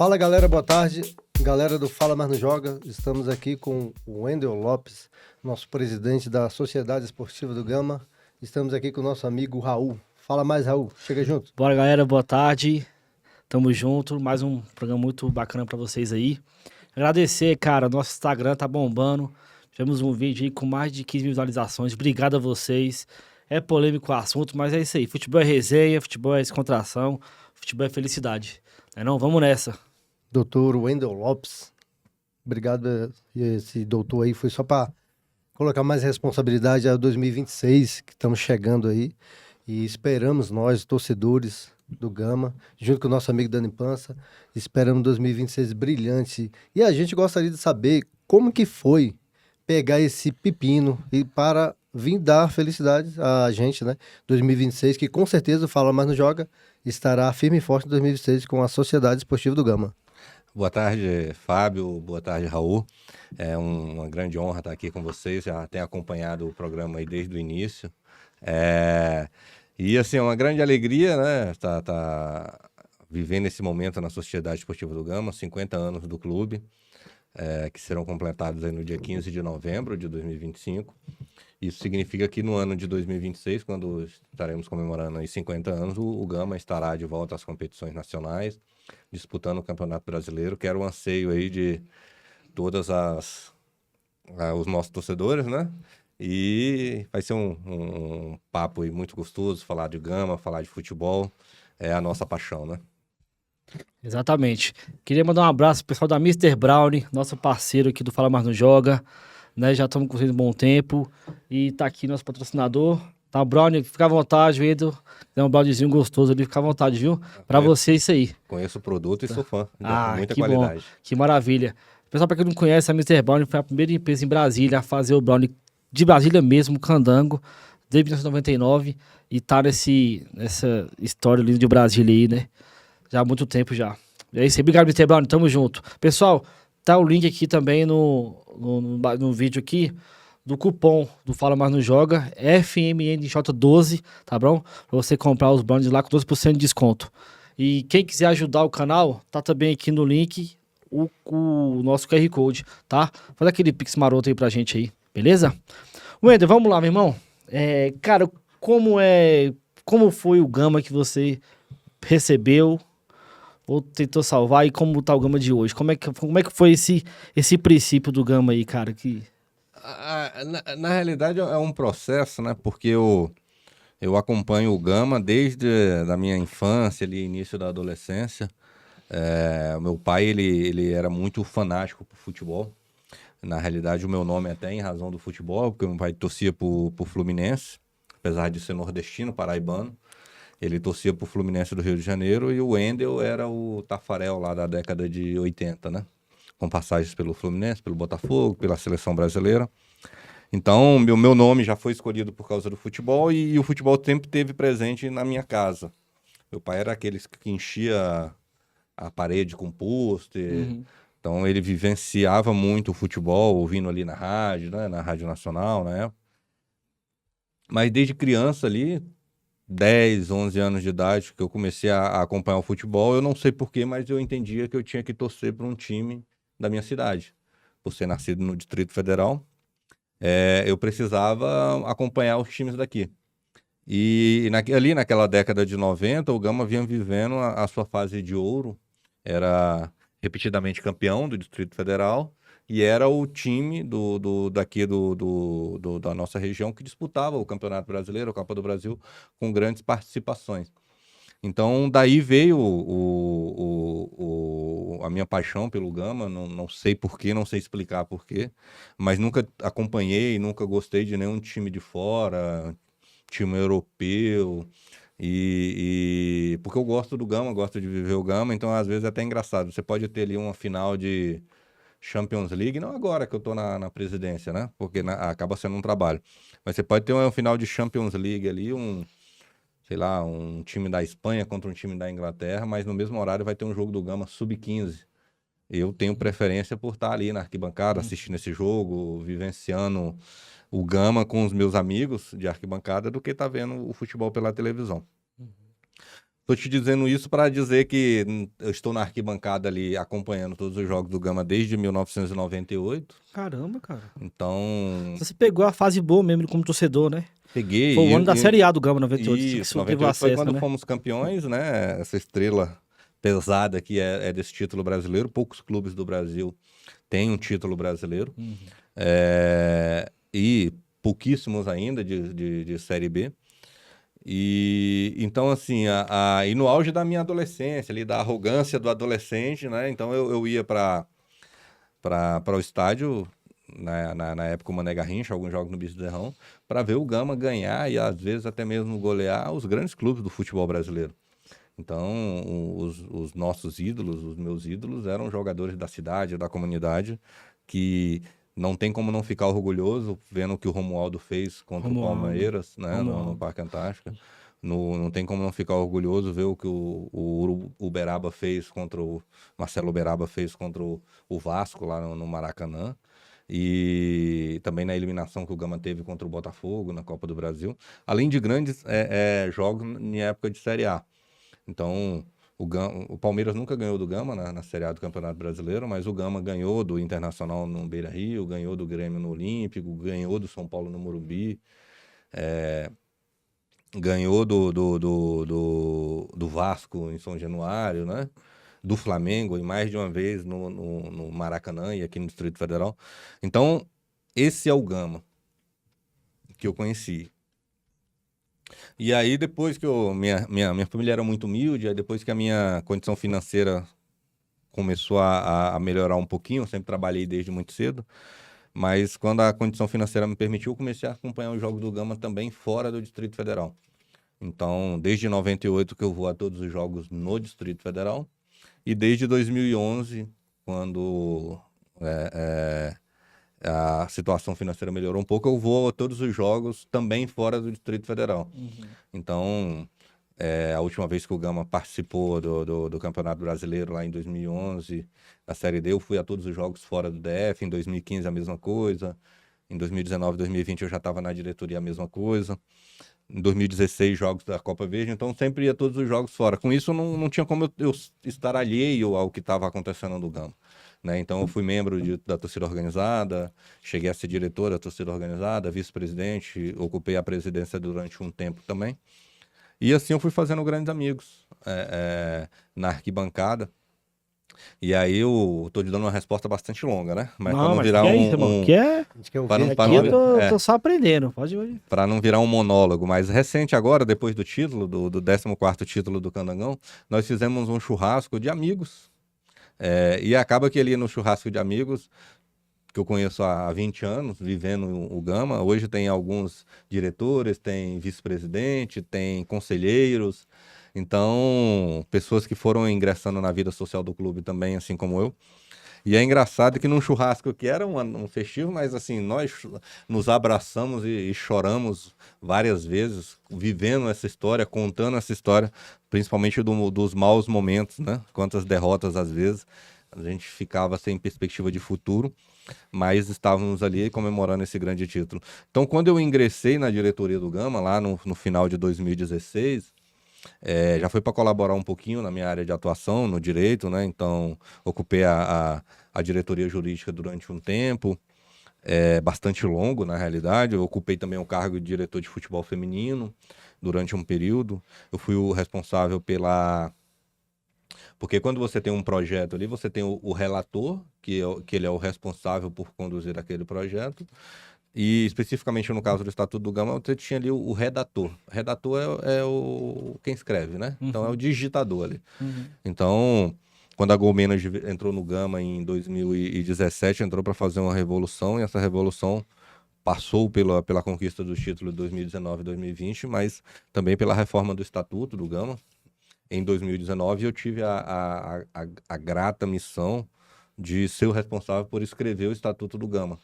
Fala galera, boa tarde. Galera do Fala Mas Não Joga, estamos aqui com o Wendel Lopes, nosso presidente da Sociedade Esportiva do Gama. Estamos aqui com o nosso amigo Raul. Fala mais, Raul. Chega junto. Bora, galera. Boa tarde. Tamo junto. Mais um programa muito bacana pra vocês aí. Agradecer, cara. Nosso Instagram tá bombando. Tivemos um vídeo aí com mais de 15 mil visualizações. Obrigado a vocês. É polêmico o assunto, mas é isso aí. Futebol é resenha, futebol é descontração, futebol é felicidade. Não, vamos nessa. Doutor Wendel Lopes. Obrigado. Esse doutor aí foi só para colocar mais responsabilidade a 2026, que estamos chegando aí. E esperamos nós, torcedores do Gama, junto com o nosso amigo Dani Pança, esperamos 2026 brilhante. E a gente gostaria de saber como que foi pegar esse pepino e para vir dar felicidade a gente, né? 2026, que com certeza o Fala Mas Não Joga estará firme e forte em 2026 com a Sociedade Esportiva do Gama. Boa tarde, Fábio. Boa tarde, Raul. É uma grande honra estar aqui com vocês. Já tenho acompanhado o programa aí desde o início. E, assim, é uma grande alegria, né? Tá vivendo esse momento na Sociedade Esportiva do Gama, 50 anos do clube, que serão completados aí no dia 15 de novembro de 2025. Isso significa que no ano de 2026, quando estaremos comemorando aí 50 anos, o Gama estará de volta às competições nacionais, disputando o Campeonato Brasileiro, que era o anseio aí de todas os nossos torcedores, né? E vai ser um papo aí muito gostoso, falar de Gama, falar de futebol, é a nossa paixão, né? Exatamente. Queria mandar um abraço pro pessoal da Mr. Brownie, nosso parceiro aqui do Fala Mais Não Joga, né? Já estamos com vocês um bom tempo e tá aqui nosso patrocinador. Tá, Brownie, fica à vontade, Edu. É um browniezinho gostoso ali, fica à vontade, viu? Pra você isso aí. Conheço o produto e sou fã, muita que qualidade. Bom, que maravilha. Pessoal, pra quem não conhece, a Mr. Brownie foi a primeira empresa em Brasília a fazer o brownie de Brasília mesmo, candango, desde 1999, e tá nessa história linda de Brasília aí, né? Já há muito tempo já. É isso aí, obrigado, Mr. Brownie, tamo junto. Pessoal, tá o link aqui também no vídeo aqui, do cupom do Fala Mais Não Joga, FMNJ12, tá bom? Pra você comprar os brownies lá com 12% de desconto. E quem quiser ajudar o canal, tá também aqui no link o nosso QR Code, tá? Faz aquele pix maroto aí pra gente aí, beleza? Wender, vamos lá, meu irmão. Cara, como foi o Gama que você recebeu ou tentou salvar e como tá o Gama de hoje? Como é que foi esse princípio do Gama aí, cara? Na realidade é um processo, né? Porque eu acompanho o Gama desde a minha infância, ali, início da adolescência. O meu pai, ele era muito fanático por futebol. Na realidade, o meu nome é até em razão do futebol, porque meu pai torcia por Fluminense, apesar de ser nordestino, paraibano. Ele torcia por Fluminense do Rio de Janeiro e o Wendel era o Tafarel lá da década de 80, né? Com passagens pelo Fluminense, pelo Botafogo, pela seleção brasileira. Então, meu nome já foi escolhido por causa do futebol e o futebol sempre esteve presente na minha casa. Meu pai era aqueles que enchia a parede com pôster. Uhum. Então, ele vivenciava muito o futebol, ouvindo ali na rádio, né? Na Rádio Nacional, né? Mas desde criança ali, 10, 11 anos de idade, que eu comecei a acompanhar o futebol, eu não sei porquê, mas eu entendia que eu tinha que torcer para um time da minha cidade. Por ser nascido no Distrito Federal, eu precisava acompanhar os times daqui. E ali naquela década de 90, o Gama vinha vivendo a sua fase de ouro, era repetidamente campeão do Distrito Federal, e era o time daqui da nossa região que disputava o Campeonato Brasileiro, a Copa do Brasil, com grandes participações. Então, daí veio a minha paixão pelo Gama, não sei porquê, não sei explicar porquê, mas nunca acompanhei, nunca gostei de nenhum time de fora, time europeu, porque eu gosto do Gama, gosto de viver o Gama, então às vezes é até engraçado. Você pode ter ali uma final de Champions League, não agora que eu tô na presidência, né? Porque acaba sendo um trabalho. Mas você pode ter uma final de Champions League ali, sei lá, um time da Espanha contra um time da Inglaterra, mas no mesmo horário vai ter um jogo do Gama sub-15. Eu tenho preferência por estar ali na arquibancada, assistindo esse jogo, vivenciando o Gama com os meus amigos de arquibancada, do que estar vendo o futebol pela televisão. tô te dizendo isso para dizer que eu estou na arquibancada ali acompanhando todos os jogos do Gama desde 1998. Caramba, cara. Então, Você pegou a fase boa mesmo como torcedor, né? peguei. Foi o ano da Série A do Gama 98. Isso, Que teve 98 foi acesso, quando né? fomos campeões, né? Essa estrela pesada que é desse título brasileiro. Poucos clubes do Brasil têm um título brasileiro. E pouquíssimos ainda de Série B. E então, assim, e no auge da minha adolescência, ali, da arrogância do adolescente, né? Então eu ia para o estádio, na época o Mané Garrincha, alguns jogos no Bezerrão, para ver o Gama ganhar e às vezes até mesmo golear os grandes clubes do futebol brasileiro. Então, os nossos ídolos, os meus ídolos, eram jogadores da cidade, da comunidade, que não tem como não ficar orgulhoso vendo o que o Romualdo fez contra o Palmeiras, né, no Parque Antártica. Não tem como não ficar orgulhoso ver o que o Uberaba fez contra o Marcelo Uberaba fez contra o Vasco lá no Maracanã. E também na eliminação que o Gama teve contra o Botafogo na Copa do Brasil. Além de grandes jogos em época de Série A. Então, o Palmeiras nunca ganhou do Gama na Série A do Campeonato Brasileiro, mas o Gama ganhou do Internacional no Beira-Rio, ganhou do Grêmio no Olímpico, ganhou do São Paulo no Morumbi, ganhou do Vasco em São Januário, né? Do Flamengo, e mais de uma vez no Maracanã e aqui no Distrito Federal. Então, esse é o Gama que eu conheci. E aí, depois que minha família era muito humilde, aí depois que a minha condição financeira começou a melhorar um pouquinho, eu sempre trabalhei desde muito cedo, mas quando a condição financeira me permitiu, eu comecei a acompanhar os jogos do Gama também fora do Distrito Federal. Então, desde 98 que eu vou a todos os jogos no Distrito Federal, e desde 2011, quando a situação financeira melhorou um pouco, eu vou a todos os jogos também fora do Distrito Federal. Então, a última vez que o Gama participou do Campeonato Brasileiro, lá em 2011, da Série D, eu fui a todos os jogos fora do DF. Em 2015, a mesma coisa. Em 2019, 2020, eu já estava na diretoria, a mesma coisa. Em 2016, jogos da Copa Verde, então sempre ia todos os jogos fora. Com isso, não tinha como eu estar alheio ao que estava acontecendo no Gama. Né? Então, eu fui membro da torcida organizada, cheguei a ser diretor da torcida organizada, vice-presidente, ocupei a presidência durante um tempo também. E assim eu fui fazendo grandes amigos na arquibancada. E aí eu tô te dando uma resposta bastante longa, né? Mas para não virar eu tô só aprendendo, pode ir. Para não virar um monólogo, mas recente agora, depois do título, do 14º título do Candangão, nós fizemos um churrasco de amigos. E acaba que ali no churrasco de amigos, que eu conheço há 20 anos, vivendo o Gama, hoje tem alguns diretores, tem vice-presidente, tem conselheiros, então pessoas que foram ingressando na vida social do clube também, assim como eu. E é engraçado que num churrasco que era um festivo, mas assim, nós nos abraçamos e choramos várias vezes, vivendo essa história, contando essa história, principalmente dos maus momentos, né? Quantas derrotas às vezes, a gente ficava sem perspectiva de futuro, mas estávamos ali comemorando esse grande título. Então, quando eu ingressei na diretoria do Gama, lá no final de 2016... já foi para colaborar um pouquinho na minha área de atuação, no direito, né? Então, ocupei a diretoria jurídica durante um tempo, bastante longo, na realidade. Eu ocupei também o cargo de diretor de futebol feminino durante um período. Eu fui o responsável porque quando você tem um projeto ali, você tem o relator, que ele é o responsável por conduzir aquele projeto. E especificamente no caso do Estatuto do Gama, você tinha ali o redator. O redator é quem escreve, né? Então é o digitador ali. Então, quando a Golmena entrou no Gama em 2017, entrou para fazer uma revolução, e essa revolução passou pela conquista dos títulos de 2019 e 2020, mas também pela reforma do Estatuto do Gama. Em 2019, eu tive a grata missão de ser o responsável por escrever o Estatuto do Gama.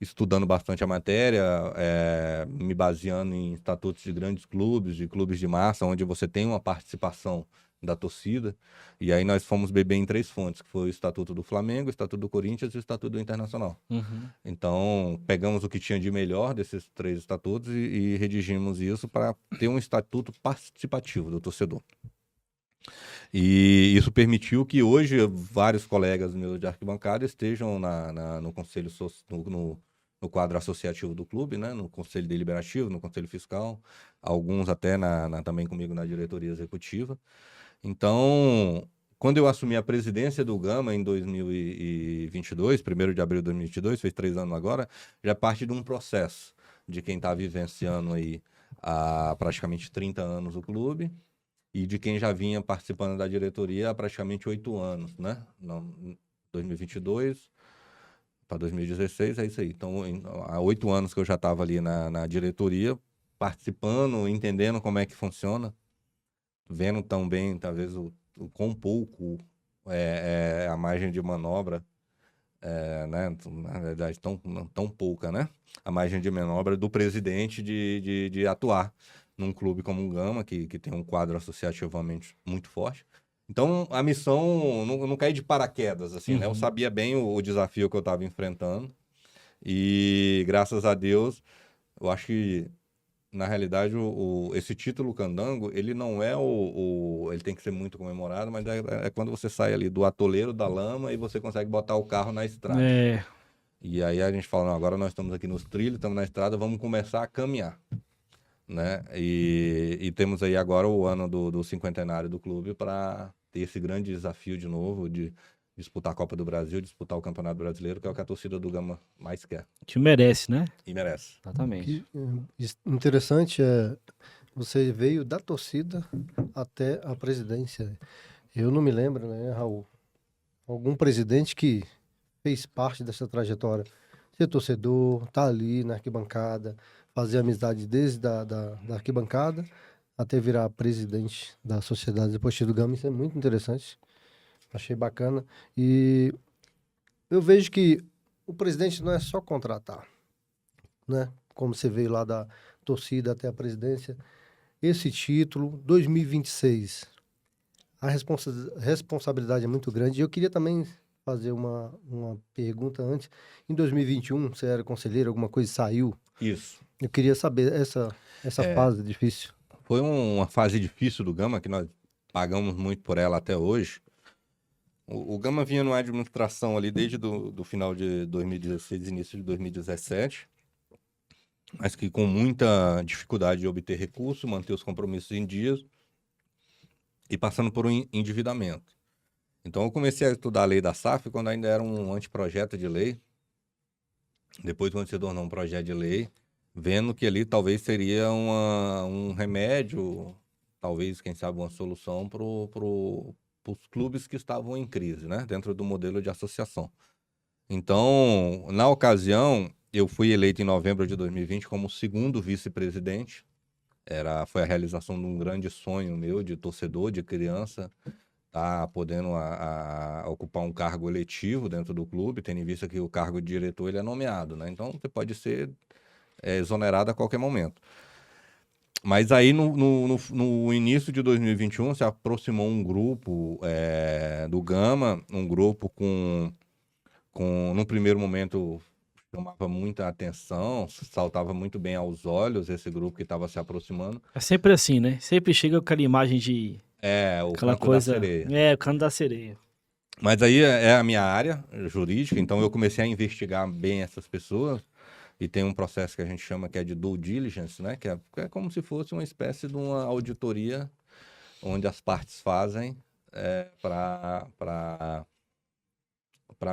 Estudando bastante a matéria, me baseando em estatutos de grandes clubes, de clubes de massa, onde você tem uma participação da torcida. E aí nós fomos beber em 3 fontes, que foi o Estatuto do Flamengo, o Estatuto do Corinthians e o Estatuto do Internacional. Então, pegamos o que tinha de melhor desses 3 estatutos e redigimos isso para ter um estatuto participativo do torcedor. E isso permitiu que hoje vários colegas meus de arquibancada estejam no conselho, no quadro associativo do clube, né? No conselho deliberativo, no conselho fiscal, alguns até também comigo na diretoria executiva. Então, quando eu assumi a presidência do Gama em 2022, 1º de abril de 2022, fez 3 anos agora, já parte de um processo de quem está vivenciando aí há praticamente 30 anos o clube, e de quem já vinha participando da diretoria há praticamente 8 anos, né? 2022 para 2016, é isso aí. Então, há 8 anos que eu já estava ali na diretoria, participando, entendendo como é que funciona, vendo também, talvez, o quão pouco a margem de manobra, né? Na verdade, tão pouca, né? A margem de manobra do presidente de atuar num clube como o Gama, que tem um quadro associativamente muito forte. Então, a missão não cai de paraquedas, assim, né? Eu sabia bem o desafio que eu estava enfrentando e, graças a Deus, eu acho que, na realidade, esse título Candango, ele não é ele tem que ser muito comemorado, mas é quando você sai ali do atoleiro da lama e você consegue botar o carro na estrada. E aí a gente fala, não, agora nós estamos aqui nos trilhos, estamos na estrada, vamos começar a caminhar, né? E temos aí agora o ano do cinquentenário do clube para ter esse grande desafio de novo, de disputar a Copa do Brasil, disputar o Campeonato Brasileiro, que é o que a torcida do Gama mais quer. Que merece, né? E merece. Exatamente. Interessante é você veio da torcida até a presidência. Eu não me lembro, né, Raul? Algum presidente que fez parte dessa trajetória. Ser torcedor, tá ali na arquibancada, fazer amizade desde da arquibancada até virar presidente da Sociedade Esportiva do Gama. Isso é muito interessante. Achei bacana. E eu vejo que o presidente não é só contratar, né? Como você veio lá da torcida até a presidência. Esse título, 2026, a responsabilidade é muito grande. E eu queria também fazer uma pergunta antes. Em 2021, você era conselheiro, alguma coisa saiu? Isso. Eu queria saber essa fase difícil. Foi uma fase difícil do Gama, que nós pagamos muito por ela até hoje. O Gama vinha numa administração ali desde do final de 2016, início de 2017, mas que com muita dificuldade de obter recurso, manter os compromissos em dias e passando por um endividamento. Então eu comecei a estudar a lei da SAF quando ainda era um anteprojeto de lei. Depois, quando se tornou um projeto de lei, vendo que ali talvez seria um remédio, talvez, quem sabe, uma solução para os clubes que estavam em crise, né? Dentro do modelo de associação. Então, na ocasião, eu fui eleito em novembro de 2020 como segundo vice-presidente. Foi a realização de um grande sonho meu de torcedor, de criança, tá podendo ocupar um cargo eletivo dentro do clube, tendo em vista que o cargo de diretor ele é nomeado, né? Então, você pode ser exonerado a qualquer momento. Mas aí, no início de 2021, se aproximou um grupo do Gama, um grupo no primeiro momento, chamava muita atenção, saltava muito bem aos olhos esse grupo que estava se aproximando. É sempre assim, né? Sempre chega com aquela imagem de... o aquela canto coisa... da sereia. o canto da sereia. Mas aí é a minha área jurídica, então eu comecei a investigar bem essas pessoas. E tem um processo que a gente chama que é de due diligence, né? Que é como se fosse uma espécie de uma auditoria onde as partes fazem para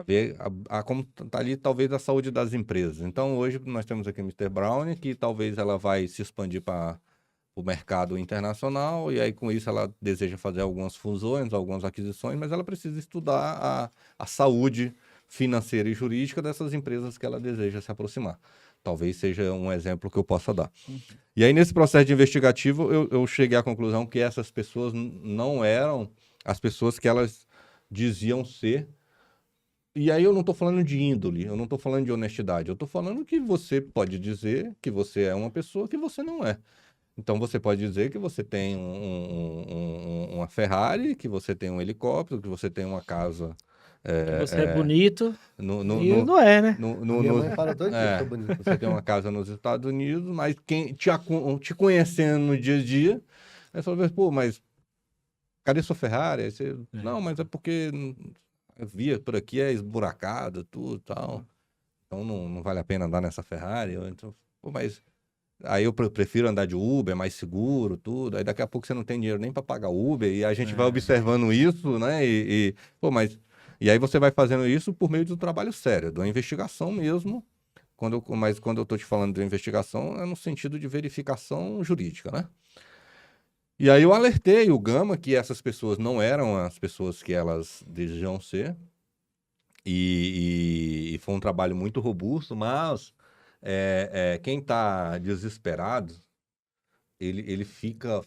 ver como está ali talvez a saúde das empresas. Então hoje nós temos aqui a Mr. Brown, que talvez ela vai se expandir para o mercado internacional, e aí com isso ela deseja fazer algumas fusões, algumas aquisições, mas ela precisa estudar a saúde financeira e jurídica dessas empresas que ela deseja se aproximar. Talvez seja um exemplo que eu possa dar. E aí, nesse processo de investigativo, eu cheguei à conclusão que essas pessoas não eram as pessoas que elas diziam ser. E aí eu não estou falando de índole, eu não estou falando de honestidade, eu estou falando que você pode dizer que você é uma pessoa que você não é. Então, você pode dizer que você tem uma Ferrari, que você tem um helicóptero, que você tem uma casa... que você é bonito e não é, né? Minha mãe fala todo dia que eu sou bonito. Você tem uma casa nos Estados Unidos, mas quem te conhecendo no dia a dia, aí fala, pô, mas cadê sua Ferrari? Aí você, não, mas é porque eu via por aqui é esburacado, tudo e tal. Então não vale a pena andar nessa Ferrari. Então, pô, mas aí eu prefiro andar de Uber, é mais seguro, tudo. Aí daqui a pouco você não tem dinheiro nem para pagar Uber e a gente vai observando isso, né? Pô, mas e aí você vai fazendo isso por meio do trabalho sério, da investigação mesmo. Mas quando eu tô te falando de investigação, é no sentido de verificação jurídica, né? E aí eu alertei o Gama que essas pessoas não eram as pessoas que elas desejam ser. E foi um trabalho muito robusto, mas quem está desesperado, ele fica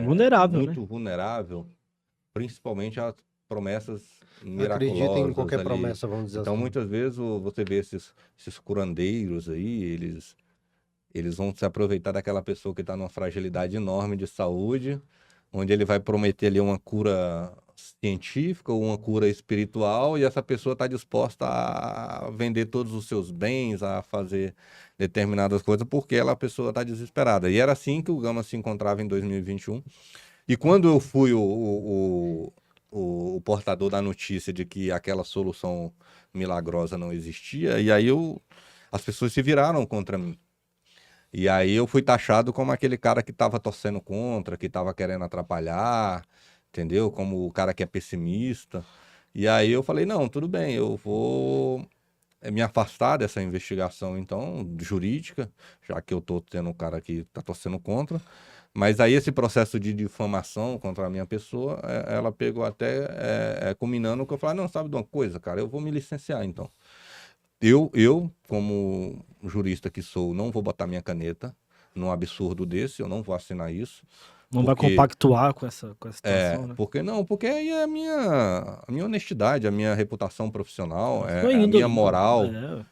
Vulnerável, né? muito vulnerável, principalmente às promessas Acredita em miraculosas qualquer ali. promessa, vamos dizer Então, assim. muitas vezes, você vê esses curandeiros aí, eles vão se aproveitar daquela pessoa que está numa fragilidade enorme de saúde, onde ele vai prometer ali uma cura científica ou uma cura espiritual, e essa pessoa está disposta a vender todos os seus bens, a fazer determinadas coisas, porque a pessoa está desesperada. E era assim que o Gama se encontrava em 2021. E quando eu fui o portador da notícia de que aquela solução milagrosa não existia, e aí as pessoas se viraram contra mim. E aí eu fui taxado como aquele cara que estava torcendo contra, que estava querendo atrapalhar, entendeu? Como o cara que é pessimista. E aí eu falei, não, tudo bem, eu vou me afastar dessa investigação, então, jurídica, já que eu tô tendo um cara que tá torcendo contra. Mas aí esse processo de difamação contra a minha pessoa, ela pegou até culminando que eu falei, não, sabe de uma coisa, cara, eu vou me licenciar, então. Eu, como jurista que sou, não vou botar minha caneta num absurdo desse, eu não vou assinar isso. Não vai compactuar com essa situação, né? Porque aí é a minha honestidade, a minha reputação profissional, Sua a minha índole, moral. é.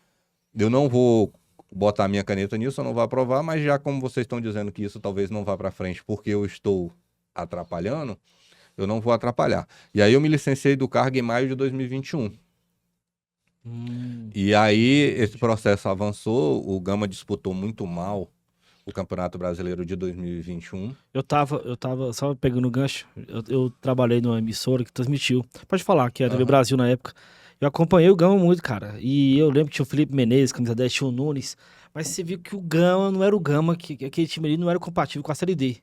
Eu não vou botar a minha caneta nisso, eu não vou aprovar, mas já como vocês estão dizendo que isso talvez não vá para frente porque eu estou atrapalhando, eu não vou atrapalhar. E aí eu me licenciei do cargo em maio de 2021. E aí esse processo avançou, o Gama disputou muito mal o Campeonato Brasileiro de 2021. Eu tava só pegando o gancho, eu trabalhei numa emissora que transmitiu. Pode falar, que era a TV Brasil na época. Eu acompanhei o Gama muito, cara. E eu lembro que tinha o Felipe Menezes, camisa 10, tinha o Nunes. Mas você viu que o Gama não era o Gama, que aquele time ali não era compatível com a Série D.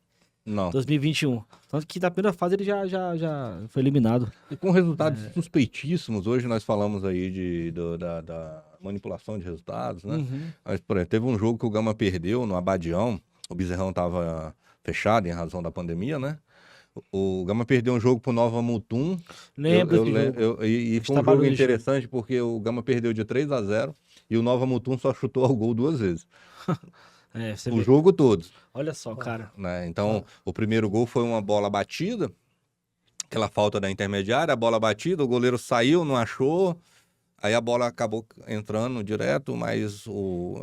Não. 2021. Tanto que na primeira fase ele já foi eliminado. E com resultados suspeitíssimos, hoje nós falamos aí da manipulação de resultados, né? Mas, por exemplo, teve um jogo que o Gama perdeu no Abadião, o Bezerrão estava fechado em razão da pandemia, né? O Gama perdeu um jogo pro Nova Mutum. Lembra desse jogo? E foi um jogo interessante porque o Gama perdeu de 3-0 e o Nova Mutum só chutou ao gol 2 vezes. O jogo todo. Olha só, cara. Né? Então, o primeiro gol foi uma bola batida, aquela falta da intermediária, a bola batida, o goleiro saiu, não achou, aí a bola acabou entrando direto, mas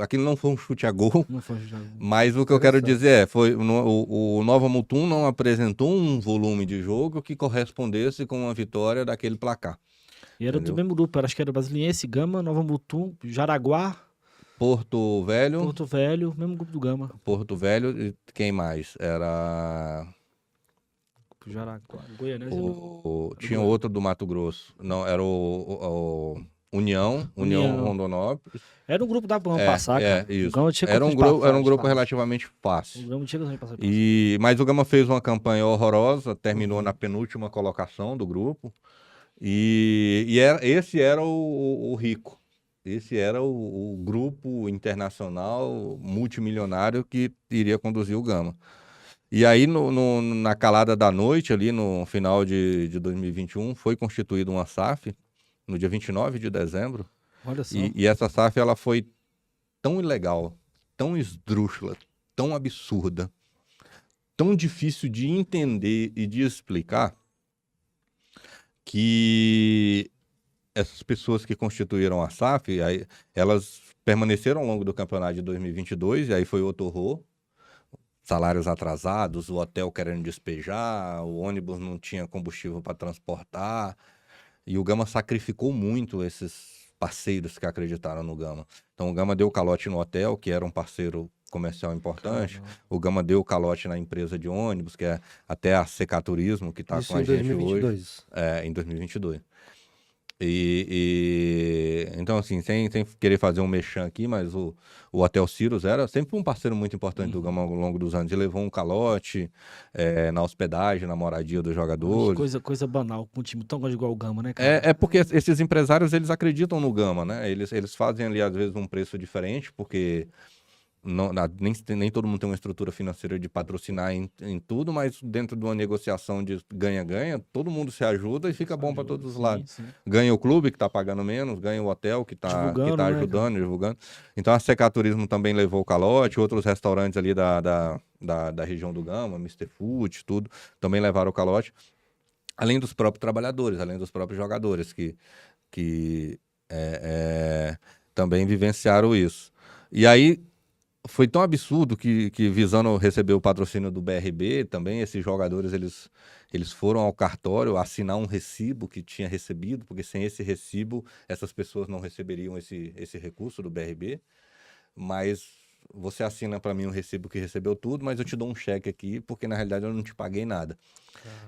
aquilo não foi um chute a gol. Não foi um chute a gol. Mas o que eu quero dizer o Nova Mutum não apresentou um volume de jogo que correspondesse com uma vitória daquele placar. E era do mesmo grupo, acho que era Brasiliense, Gama, Nova Mutum, Jaraguá, Porto Velho, mesmo grupo do Gama. Porto Velho e quem mais? Era Jaraguá, Goianese. Tinha outro do Mato Grosso. Não, era o União Rondonópolis. Era um grupo da Bom passar, cara. Isso. O Gama tinha era um grupo relativamente fácil. O Gama tinha que passar. Mas o Gama fez uma campanha horrorosa, terminou na penúltima colocação do grupo. Esse era o rico. Esse era o grupo internacional multimilionário que iria conduzir o Gama. E aí, na calada da noite, ali no final de 2021, foi constituída uma SAF, no dia 29 de dezembro. Olha só. E essa SAF ela foi tão ilegal, tão esdrúxula, tão absurda, tão difícil de entender e de explicar, que essas pessoas que constituíram a SAF, aí, elas permaneceram ao longo do campeonato de 2022, e aí foi outro horror. Salários atrasados, o hotel querendo despejar, o ônibus não tinha combustível para transportar. E o Gama sacrificou muito esses parceiros que acreditaram no Gama. Então o Gama deu calote no hotel, que era um parceiro comercial importante. Caramba. O Gama deu calote na empresa de ônibus, que é até a Seca Turismo, que está Isso com a em gente 2022. hoje. Em 2022. Então, assim, sem querer fazer um merchan aqui, mas o Hotel Cirrus era sempre um parceiro muito importante do Gama ao longo dos anos. Ele levou um calote na hospedagem, na moradia dos jogadores. Coisa banal com um time tão grande igual o Gama, né, cara? É porque esses empresários, eles acreditam no Gama, né? Eles fazem ali, às vezes, um preço diferente, porque nem todo mundo tem uma estrutura financeira de patrocinar em tudo, mas dentro de uma negociação de ganha-ganha, todo mundo se ajuda e fica bom para todos os lados. Sim. Ganha o clube, que está pagando menos, ganha o hotel, que está Divulgando, né, ajudando, divulgando. Então a Seca Turismo também levou o calote, outros restaurantes ali da região do Gama, Mr. Food, tudo, também levaram o calote. Além dos próprios trabalhadores, além dos próprios jogadores, que também vivenciaram isso. E aí, foi tão absurdo que visando receber o patrocínio do BRB, também esses jogadores, eles foram ao cartório assinar um recibo que tinha recebido, porque sem esse recibo, essas pessoas não receberiam esse recurso do BRB. Mas você assina para mim um recibo que recebeu tudo, mas eu te dou um cheque aqui, porque na realidade eu não te paguei nada.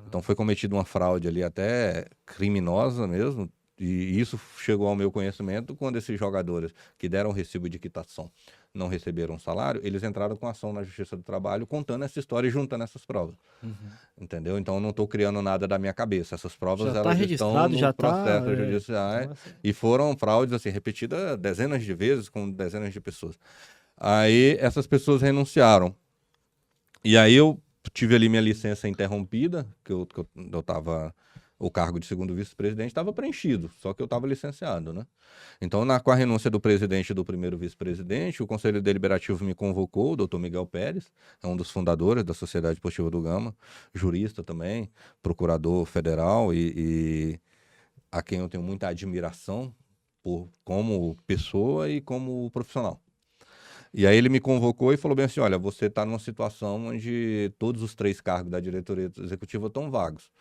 Então foi cometida uma fraude ali até criminosa mesmo, e isso chegou ao meu conhecimento quando esses jogadores que deram recibo de quitação não receberam salário, eles entraram com ação na Justiça do Trabalho contando essa história e juntando essas provas. Entendeu? Então eu não estou criando nada da minha cabeça. Essas provas Já tá elas registrado, estão no já tá, processo judiciais e foram fraudes assim, repetidas dezenas de vezes com dezenas de pessoas. Aí essas pessoas renunciaram. E aí eu tive ali minha licença interrompida, que eu estava... O cargo de segundo vice-presidente estava preenchido, só que eu estava licenciado, né? Então, com a renúncia do presidente e do primeiro vice-presidente, o Conselho Deliberativo me convocou, o doutor Miguel Pérez, é um dos fundadores da Sociedade Esportiva do Gama, jurista também, procurador federal e a quem eu tenho muita admiração como pessoa e como profissional. E aí ele me convocou e falou bem assim, olha, você está numa situação onde todos os 3 cargos da diretoria executiva estão vagos.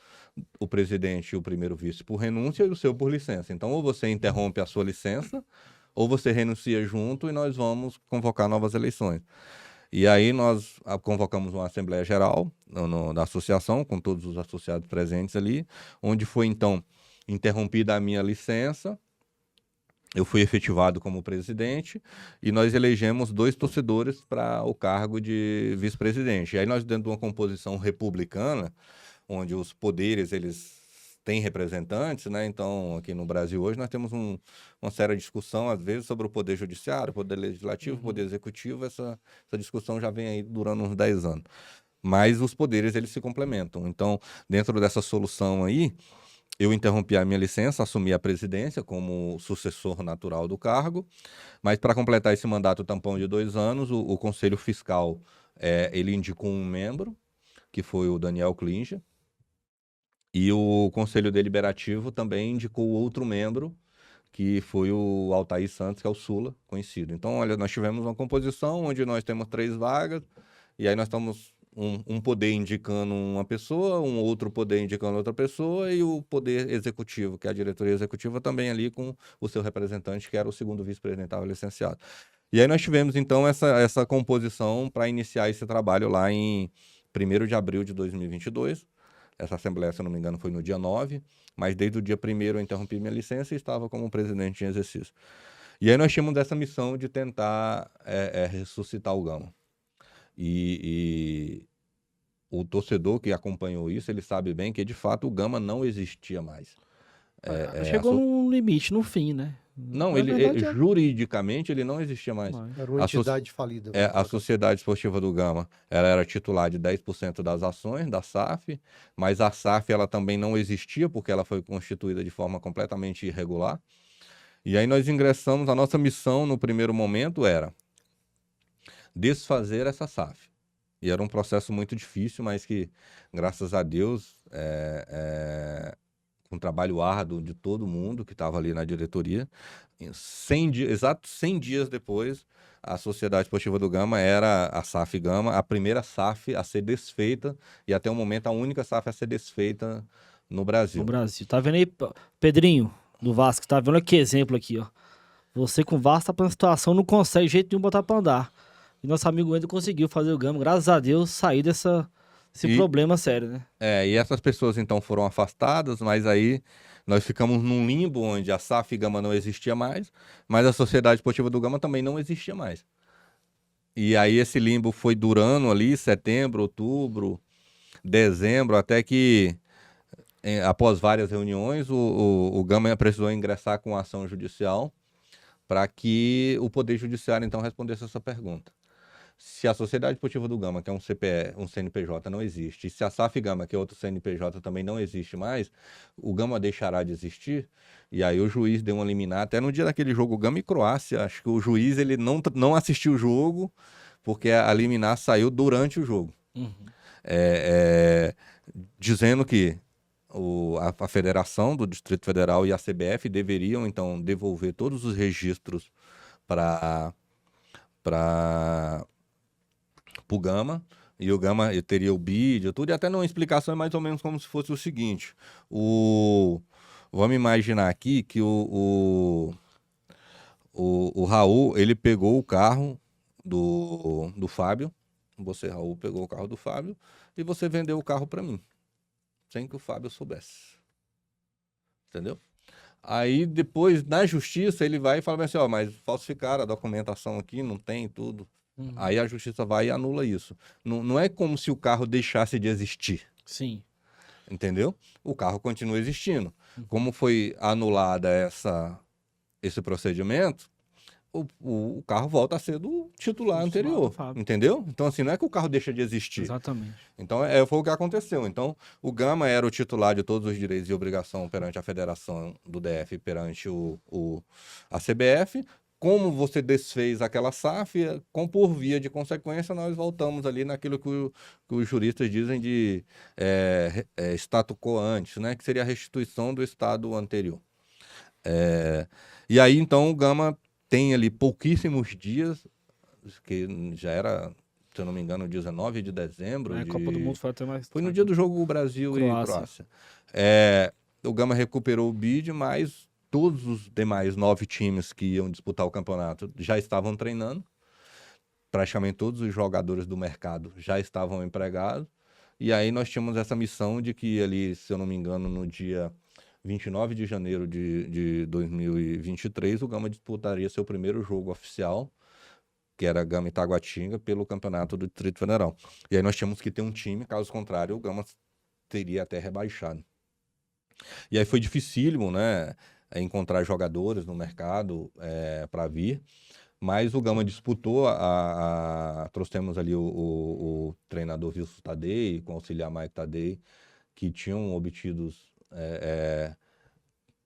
O presidente e o primeiro vice por renúncia e o seu por licença. Então, ou você interrompe a sua licença, ou você renuncia junto e nós vamos convocar novas eleições. E aí nós convocamos uma Assembleia Geral da associação, com todos os associados presentes ali, onde foi, então, interrompida a minha licença. Eu fui efetivado como presidente e nós elegemos 2 torcedores para o cargo de vice-presidente. E aí nós, dentro de uma composição republicana, onde os poderes eles têm representantes, né? Então, aqui no Brasil hoje, nós temos uma séria discussão, às vezes, sobre o poder judiciário, o poder legislativo, o poder executivo. Essa discussão já vem aí durando uns 10 anos. Mas os poderes, eles se complementam. Então, dentro dessa solução aí, eu interrompi a minha licença, assumi a presidência como sucessor natural do cargo, mas para completar esse mandato tampão de 2 anos, o Conselho Fiscal, ele indicou um membro, que foi o Daniel Klinger, e o Conselho Deliberativo também indicou outro membro, que foi o Altair Santos, que é o Sula, conhecido. Então, olha, nós tivemos uma composição onde nós temos 3 vagas, e aí nós estamos um poder indicando uma pessoa, um outro poder indicando outra pessoa, e o poder executivo, que é a diretoria executiva, também ali com o seu representante, que era o segundo vice-presidente, estava licenciado. E aí nós tivemos, então, essa composição para iniciar esse trabalho lá em 1º de abril de 2022. Essa assembleia, se eu não me engano, foi no dia 9, mas desde o dia 1º eu interrompi minha licença e estava como presidente em exercício. E aí nós tínhamos essa missão de tentar ressuscitar o Gama. E o torcedor que acompanhou isso, ele sabe bem que, de fato, o Gama não existia mais. Chegou num limite, no fim, né? Não, Na verdade, juridicamente, ele não existia mais. Era uma entidade falida. A Sociedade Esportiva do Gama, ela era titular de 10% das ações da SAF, mas a SAF ela também não existia porque ela foi constituída de forma completamente irregular. E aí nós ingressamos, a nossa missão no primeiro momento era desfazer essa SAF. E era um processo muito difícil, mas que, graças a Deus, com um trabalho árduo de todo mundo que estava ali na diretoria, exato 100 dias depois, a Sociedade Esportiva do Gama era a SAF Gama, a primeira SAF a ser desfeita e até o momento a única SAF a ser desfeita no Brasil. No Brasil. Tá vendo aí, Pedrinho, do Vasco, tá vendo que exemplo aqui, ó. Você com o Vasco tá pra uma situação, não consegue de jeito nenhum botar pra andar. E nosso amigo Wendel conseguiu fazer o Gama, graças a Deus, sair desse problema sério, né? E essas pessoas então foram afastadas, mas aí nós ficamos num limbo onde a SAF Gama não existia mais, mas a Sociedade Esportiva do Gama também não existia mais. E aí esse limbo foi durando ali, setembro, outubro, dezembro, até que, após várias reuniões, o Gama precisou ingressar com ação judicial para que o Poder Judiciário então respondesse essa pergunta. Se a Sociedade Esportiva do Gama, que é um CPE, um CNPJ, não existe, e se a SAF Gama, que é outro CNPJ, também não existe mais, o Gama deixará de existir? E aí o juiz deu uma liminar, até no dia daquele jogo Gama e Croácia, acho que o juiz ele não assistiu o jogo, porque a liminar saiu durante o jogo. Dizendo que a Federação do Distrito Federal e a CBF deveriam, então, devolver todos os registros para o Gama, e o Gama teria o vídeo, tudo, e até numa explicação é mais ou menos como se fosse o seguinte, vamos imaginar aqui que o Raul, ele pegou o carro do Fábio, você, Raul, pegou o carro do Fábio, e você vendeu o carro para mim, sem que o Fábio soubesse, entendeu? Aí depois, na justiça, ele vai e fala assim, mas falsificaram a documentação aqui, não tem tudo. Aí a justiça vai e anula isso. Não é como se o carro deixasse de existir. Sim. Entendeu? O carro continua existindo. Como foi anulada esse procedimento, o carro volta a ser do titular anterior. Entendeu? Então, assim, não é que o carro deixa de existir. Exatamente. Então, foi o que aconteceu. Então, o Gama era o titular de todos os direitos e obrigação perante a Federação do DF, perante a CBF. Como você desfez aquela SAF, por via de consequência, nós voltamos ali naquilo que os juristas dizem de status quo ante, né? Que seria a restituição do estado anterior. E aí, então, o Gama tem ali pouquíssimos dias, que já era, se eu não me engano, 19 de dezembro. A Copa do Mundo foi até mais. Foi no dia do jogo Brasil e Croácia. O Gama recuperou o bid, mas todos os demais 9 times que iam disputar o campeonato já estavam treinando. Praticamente todos os jogadores do mercado já estavam empregados. E aí nós tínhamos essa missão de que ali, se eu não me engano, no dia 29 de janeiro de 2023, o Gama disputaria seu primeiro jogo oficial, que era Gama e Taguatinga, pelo campeonato do Distrito Federal. E aí nós tínhamos que ter um time, caso contrário, o Gama teria até rebaixado. E aí foi dificílimo, né? Encontrar jogadores no mercado para vir, mas o Gama disputou, trouxemos ali o treinador Wilson Tadei, com o auxiliar Mike Tadei, que tinham obtidos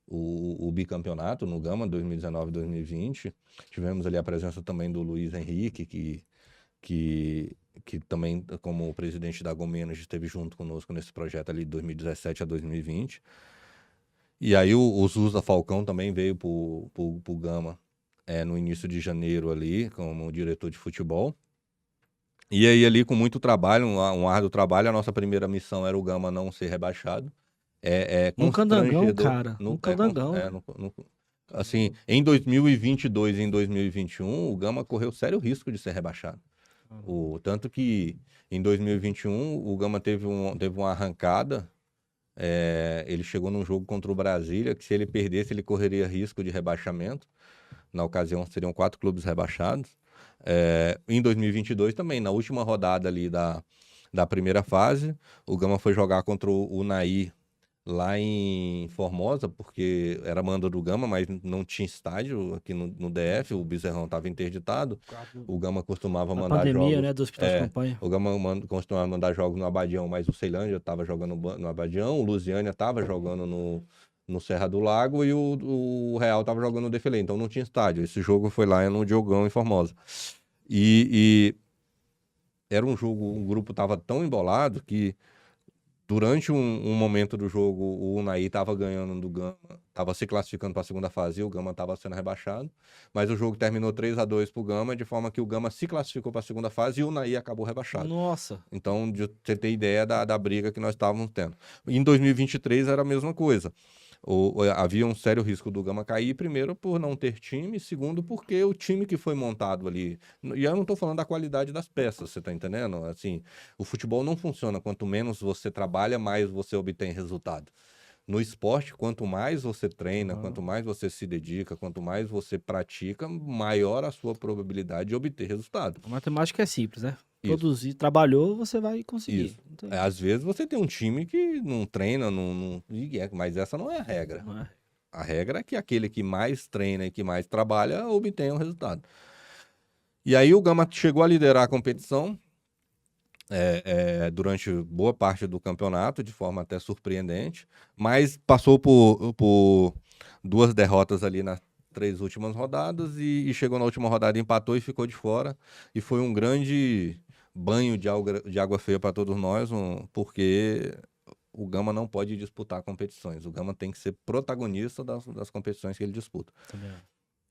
o bicampeonato no Gama 2019-2020. Tivemos ali a presença também do Luiz Henrique, que também, como presidente da Gomenas, esteve junto conosco nesse projeto ali de 2017 a 2020. E aí o Zusa Falcão também veio pro Gama no início de janeiro ali, como diretor de futebol. E aí ali com muito trabalho, um árduo trabalho, a nossa primeira missão era o Gama não ser rebaixado. Um candangão, cara. Um candangão. Assim, em 2022 e em 2021, o Gama correu sério risco de ser rebaixado. Tanto que em 2021 o Gama teve uma arrancada. Ele chegou num jogo contra o Brasília, que se ele perdesse, ele correria risco de rebaixamento. Na ocasião, seriam 4 clubes rebaixados. Em 2022 também, na última rodada ali da primeira fase, o Gama foi jogar contra o Unaí lá em Formosa, porque era manda do Gama, mas não tinha estádio aqui no DF, o Bezerrão estava interditado. O Gama costumava mandar pandemia, jogos... né, do hospital de campanha. O Gama costumava mandar jogos no Abadião, mas o Ceilândia estava jogando no Abadião, o Lusiânia estava jogando no Serra do Lago e o Real estava jogando no Defilê, então não tinha estádio. Esse jogo foi lá no Diogão, em Formosa. E era um jogo, o grupo estava tão embolado que durante um momento do jogo, o Unaí estava ganhando do Gama, estava se classificando para a segunda fase e o Gama estava sendo rebaixado, mas o jogo terminou 3-2 para o Gama, de forma que o Gama se classificou para a segunda fase e o Unaí acabou rebaixado. Nossa! Então, de você ter ideia da briga que nós estávamos tendo. Em 2023 era a mesma coisa. havia um sério risco do Gama cair, primeiro por não ter time, segundo porque o time que foi montado ali, e eu não estou falando da qualidade das peças, você está entendendo? Assim, o futebol não funciona, quanto menos você trabalha, mais você obtém resultado. No esporte, quanto mais você treina, quanto mais você se dedica, quanto mais você pratica, maior a sua probabilidade de obter resultado. A matemática é simples, né? Isso. Produzir, trabalhou, você vai conseguir. Isso. Às vezes você tem um time que não treina, mas essa não é a regra. Não é? A regra é que aquele que mais treina e que mais trabalha obtenha um resultado. E aí o Gama chegou a liderar a competição durante boa parte do campeonato, de forma até surpreendente, mas passou por 2 derrotas ali nas 3 últimas rodadas e chegou na última rodada, empatou e ficou de fora. E foi um grande banho de água fria para todos nós, porque o Gama não pode disputar competições. O Gama tem que ser protagonista das competições que ele disputa. Também.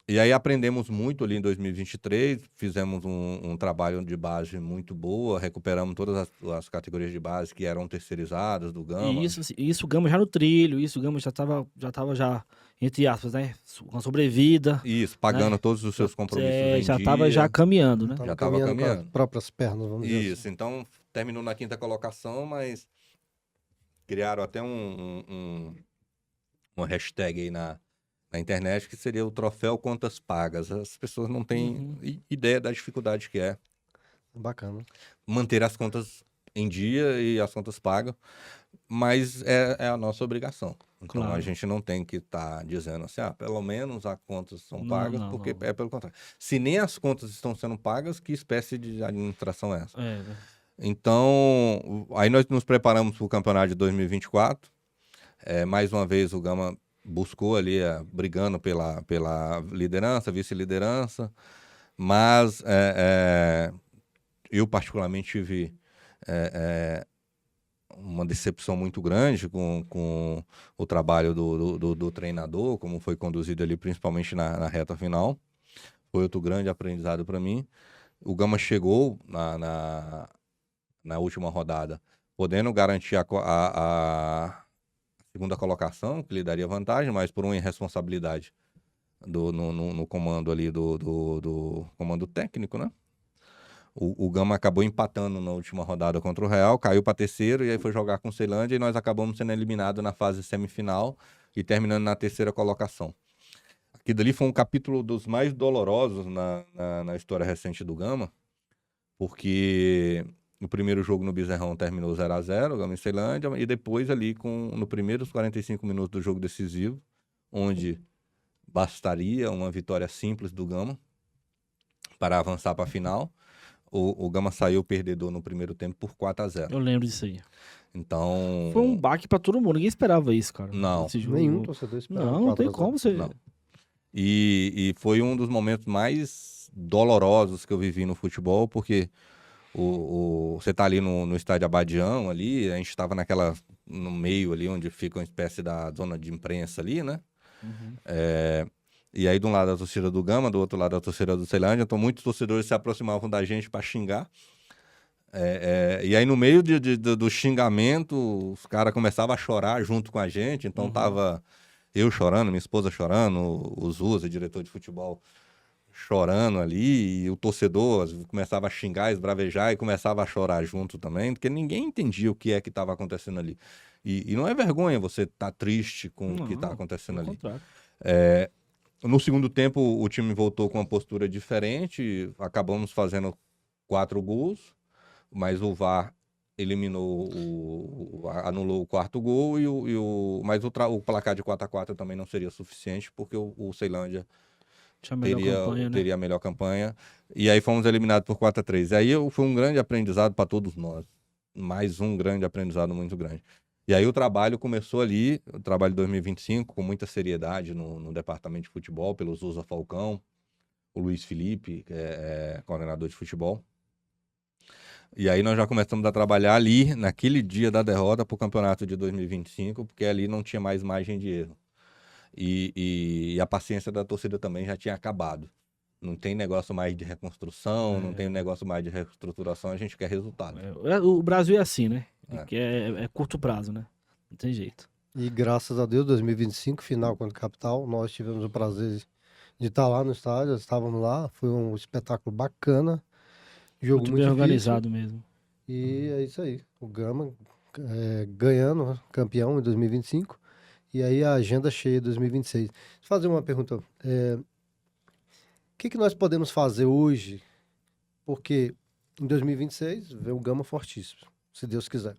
E aí aprendemos muito ali em 2023, fizemos um trabalho de base muito boa, recuperamos todas as categorias de base que eram terceirizadas do Gama. E isso o Gama já no trilho, isso o Gama já tava entre aspas, né? Com sobrevida. Isso, pagando todos os seus compromissos em já dia. tava já caminhando, né? Já tava caminhando. Com as próprias pernas, vamos dizer assim. Isso, então terminou na 5ª colocação, mas criaram até uma hashtag aí na internet que seria o troféu contas pagas. As pessoas não têm ideia da dificuldade que é Bacana. manter as contas em dia e as contas pagas, mas é a nossa obrigação. Então Claro. a gente não tem que estar dizendo assim, pelo menos as contas são Não, pagas, não, porque não. é pelo contrário. Se nem as contas estão sendo pagas, que espécie de administração é essa? Então, aí nós nos preparamos para o campeonato de 2024. Mais uma vez o Gama buscou ali, brigando pela liderança, vice-liderança, mas eu particularmente tive uma decepção muito grande com o trabalho do treinador, como foi conduzido ali, principalmente na reta final. Foi outro grande aprendizado para mim. O Gama chegou na última rodada, podendo garantir a segunda colocação, que lhe daria vantagem, mas por uma irresponsabilidade no comando ali do comando técnico, né? O Gama acabou empatando na última rodada contra o Real, caiu para terceiro e aí foi jogar com o Ceilândia e nós acabamos sendo eliminados na fase semifinal e terminando na 3ª colocação. Aquilo ali foi um capítulo dos mais dolorosos na história recente do Gama, porque o primeiro jogo no Bezerrão terminou 0-0, o Gama e Ceilândia, e depois ali no primeiros 45 minutos do jogo decisivo, onde bastaria uma vitória simples do Gama para avançar para a final, o Gama saiu perdedor no primeiro tempo por 4-0. Eu lembro disso aí. Então... Foi um baque pra todo mundo, ninguém esperava isso, cara. Não. Esse jogo. Nenhum torcedor esperava. Não tem 4-0. como você... Não. E foi um dos momentos mais dolorosos que eu vivi no futebol, porque você tá ali no estádio Abadião, ali, a gente estava no meio ali, onde fica uma espécie da zona de imprensa ali, né? E aí, de um lado a torcida do Gama, do outro lado a torcida do Ceilândia, então muitos torcedores se aproximavam da gente para xingar. E aí, no meio do xingamento, os caras começavam a chorar junto com a gente, então tava eu chorando, minha esposa chorando, o Zuza, diretor de futebol, chorando ali, e o torcedor começava a xingar, esbravejar e começava a chorar junto também, porque ninguém entendia o que é que estava acontecendo ali. E não é vergonha você estar triste com o que está acontecendo ali. Contrário. No segundo tempo, o time voltou com uma postura diferente, acabamos fazendo 4 gols, mas o VAR eliminou, anulou o 4º gol, mas o placar de 4-4 também não seria suficiente, porque o Ceilândia teria a melhor campanha, e aí fomos eliminados por 4-3. Aí foi um grande aprendizado para todos nós, mais um grande aprendizado muito grande. E aí o trabalho começou ali, o trabalho de 2025, com muita seriedade no departamento de futebol, pelo Zusa Falcão, o Luiz Felipe, que é coordenador de futebol. E aí nós já começamos a trabalhar ali, naquele dia da derrota, para o campeonato de 2025, porque ali não tinha mais margem de erro. E a paciência da torcida também já tinha acabado. Não tem negócio mais de reconstrução, não tem negócio mais de reestruturação, a gente quer resultado. O Brasil é assim, né? É curto prazo, né? Não tem jeito. E graças a Deus, 2025, final contra o Capital, nós tivemos o prazer de estar lá no estádio, estávamos lá, foi um espetáculo bacana, jogo Muito muito bem difícil, organizado mesmo. e é isso aí. O Gama ganhando, campeão em 2025, e aí a agenda cheia em 2026. Deixa eu fazer uma pergunta, o que nós podemos fazer hoje, porque em 2026 vem o Gama fortíssimo, se Deus quiser.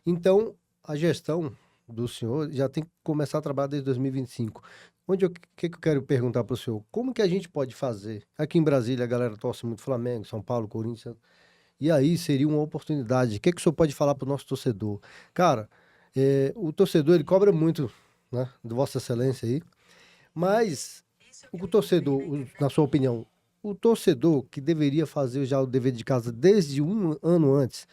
Então, a gestão do senhor já tem que começar a trabalhar desde 2025. Que eu quero perguntar para o senhor? Como que a gente pode fazer? Aqui em Brasília, a galera torce muito Flamengo, São Paulo, Corinthians. E aí seria uma oportunidade. O que o senhor pode falar para o nosso torcedor? Cara, o torcedor, ele cobra muito, né, de Vossa Excelência aí. Mas o torcedor, na sua opinião, o torcedor que deveria fazer já o dever de casa desde um ano antes,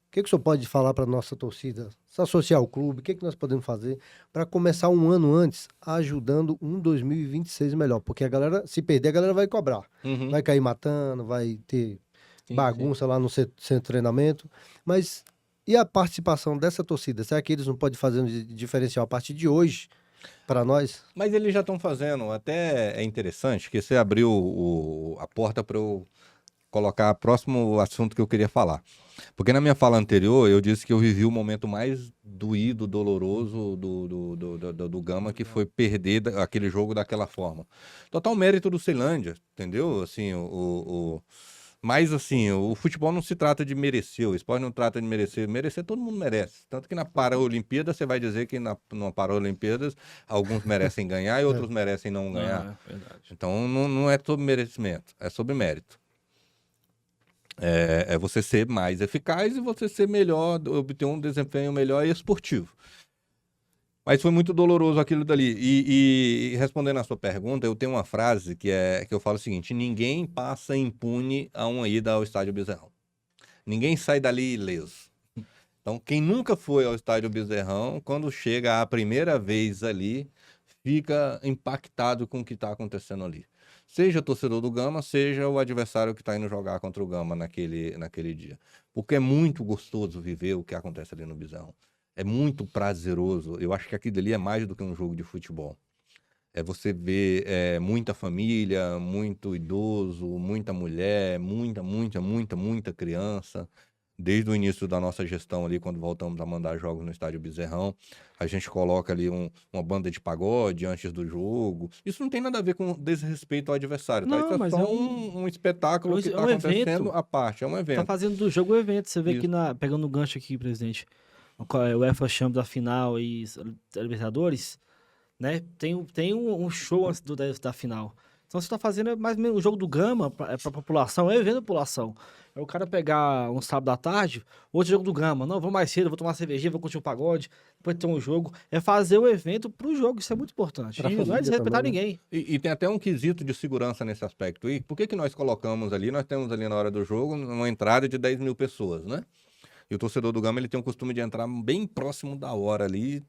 o que o senhor pode falar para a nossa torcida? Se associar ao clube, o que nós podemos fazer para começar um ano antes, ajudando um 2026 melhor? Porque a galera, se perder, a galera vai cobrar. Uhum. Vai cair matando, vai ter Sim, bagunça lá no centro de treinamento. Mas e a participação dessa torcida? Será que eles não podem fazer um diferencial a partir de hoje para nós? Mas eles já estão fazendo. Até é interessante que você abriu a porta para eu colocar o próximo assunto que eu queria falar. Porque na minha fala anterior, eu disse que eu vivi o momento mais doído, doloroso do Gama, que foi perder aquele jogo daquela forma. Total mérito do Ceilândia, entendeu? Assim, mas assim, o futebol não se trata de merecer, o esporte não trata de merecer. Merecer todo mundo merece. Tanto que na Paralimpíada você vai dizer que na Paralimpíadas alguns merecem ganhar e outros merecem não ganhar. É verdade. Então não é sobre merecimento, é sobre mérito. É você ser mais eficaz e você ser melhor, obter um desempenho melhor e esportivo. Mas foi muito doloroso aquilo dali. E respondendo a sua pergunta, eu tenho uma frase que eu falo o seguinte: ninguém passa impune a uma ida ao Estádio Bezerrão. Ninguém sai dali ileso. Então, quem nunca foi ao Estádio Bezerrão, quando chega a primeira vez ali, fica impactado com o que está acontecendo ali. Seja torcedor do Gama, seja o adversário que está indo jogar contra o Gama naquele dia. Porque é muito gostoso viver o que acontece ali no Bezerrão. É muito prazeroso. Eu acho que aquilo ali é mais do que um jogo de futebol. É você ver muita família, muito idoso, muita mulher, muita criança. Desde o início da nossa gestão ali, quando voltamos a mandar jogos no Estádio Bezerrão, a gente coloca ali uma banda de pagode antes do jogo. Isso não tem nada a ver com desrespeito ao adversário, tá? Não, Isso é mas só é um espetáculo que é está um acontecendo evento. à parte, é um Tá evento. fazendo do jogo o evento. Você vê Isso. que pegando o gancho aqui, presidente, o UEFA Champions da final e Libertadores, né? Tem um show antes da final. Então você tá fazendo mais ou menos o jogo do Gama pra população, é evento da população. É o cara pegar um sábado à tarde, outro jogo do Gama. Não, vou mais cedo, vou tomar uma cervejinha, vou curtir um pagode, depois ter um jogo. É fazer o evento pro jogo, isso é muito importante. Pra E não é família desrespeitar também, né? ninguém. E tem até um quesito de segurança nesse aspecto. E por que nós colocamos ali? Nós temos ali na hora do jogo uma entrada de 10 mil pessoas, né? E o torcedor do Gama ele tem o costume de entrar bem próximo da hora ali.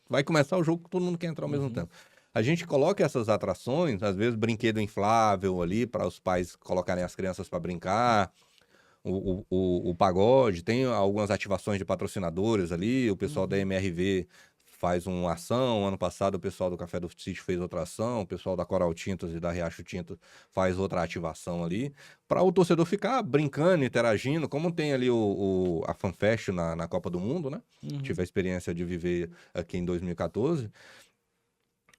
Vai começar o jogo, todo mundo quer entrar ao mesmo tempo. A gente coloca essas atrações, às vezes brinquedo inflável ali, para os pais colocarem as crianças para brincar. O pagode, tem algumas ativações de patrocinadores ali. O pessoal da MRV faz uma ação. Ano passado o pessoal do Café do Sítio fez outra ação. O pessoal da Coral Tintas e da Riacho Tintas faz outra ativação ali. Para o torcedor ficar brincando, interagindo, como tem ali a FanFest na Copa do Mundo, né? Tive a experiência de viver aqui em 2014.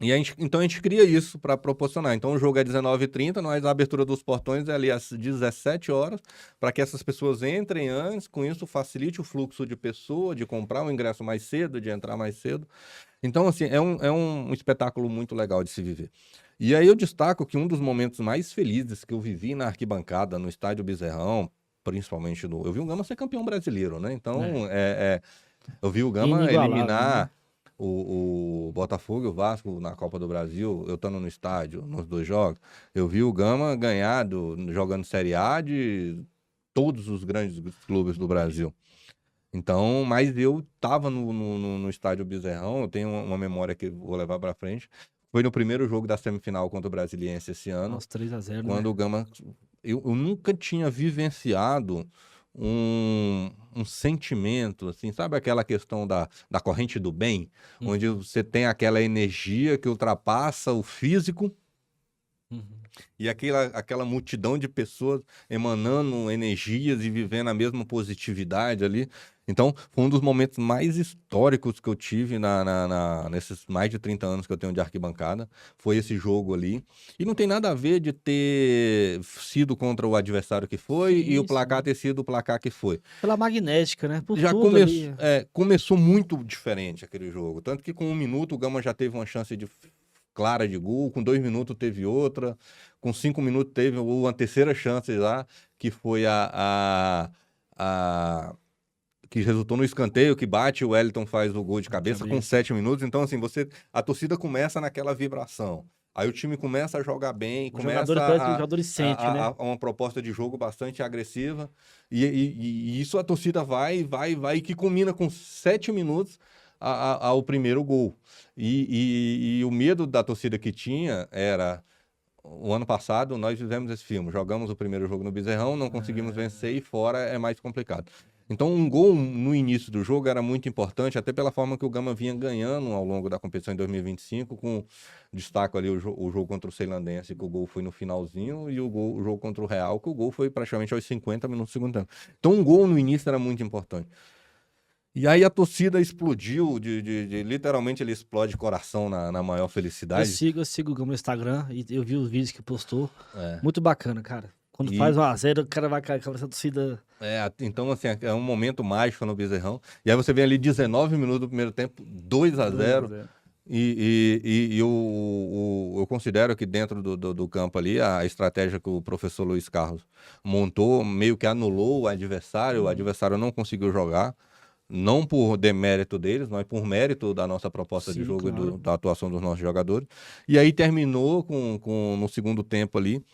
E então a gente cria isso para proporcionar. Então o jogo é 19h30, nós a abertura dos portões é ali às 17 horas, para que essas pessoas entrem antes, com isso facilite o fluxo de pessoa, de comprar um ingresso mais cedo, de entrar mais cedo. Então, assim, é um espetáculo muito legal de se viver. E aí eu destaco que um dos momentos mais felizes que eu vivi na arquibancada, no Estádio Bezerrão, principalmente eu vi o Gama ser campeão brasileiro, né? Então, eu vi o Gama Inigualável, eliminar... né? O Botafogo e o Vasco na Copa do Brasil, eu estando no estádio, nos dois jogos, eu vi o Gama ganhar jogando Série A de todos os grandes clubes do Brasil. Então, mas eu estava no estádio Bezerrão, eu tenho uma memória que eu vou levar para frente. Foi no primeiro jogo da semifinal contra o Brasiliense esse ano. Nossa, 3-0, Quando né? o Gama... Eu nunca tinha vivenciado um sentimento, assim, sabe aquela questão da corrente do bem, onde você tem aquela energia que ultrapassa o físico e aquela multidão de pessoas emanando energias e vivendo a mesma positividade ali. Então, foi um dos momentos mais históricos que eu tive nesses mais de 30 anos que eu tenho de arquibancada. Foi esse jogo ali. E não tem nada a ver de ter sido contra o adversário que foi e o placar ter sido o placar que foi. Pela magnética, né? Por Já tudo ali. começou muito diferente aquele jogo. Tanto que com 1 minuto o Gama já teve uma chance clara de gol, com 2 minutos teve outra, com 5 minutos teve uma terceira chance lá, que foi que resultou no escanteio, que bate, o Wellington faz o gol de cabeça com 7 minutos. Então, assim, a torcida começa naquela vibração. Aí o time começa a jogar bem, começa os jogadores sentem, né? uma proposta de jogo bastante agressiva. E isso a torcida vai, que culmina com 7 minutos ao primeiro gol. E o medo da torcida que tinha era... O ano passado nós fizemos esse filme, jogamos o primeiro jogo no Bezerrão, não conseguimos vencer e fora é mais complicado. Então um gol no início do jogo era muito importante, até pela forma que o Gama vinha ganhando ao longo da competição em 2025, com destaque ali o jogo contra o Ceilandense, que o gol foi no finalzinho, e o jogo contra o Real, que o gol foi praticamente aos 50 minutos do segundo tempo. Então um gol no início era muito importante. E aí a torcida explodiu, literalmente ele explode coração na maior felicidade. Eu sigo o Gama no Instagram e eu vi os vídeos que postou. Muito bacana, cara. Quando faz 1x0, o cara vai cair com essa torcida. Então assim, é um momento mágico no Bezerrão. E aí você vê ali 19 minutos do primeiro tempo, 2-0. E eu considero que dentro do campo ali, a estratégia que o professor Luiz Carlos montou, meio que anulou o adversário não conseguiu jogar. Não por demérito deles, mas por mérito da nossa proposta de jogo e da atuação dos nossos jogadores. E aí terminou no segundo tempo ali,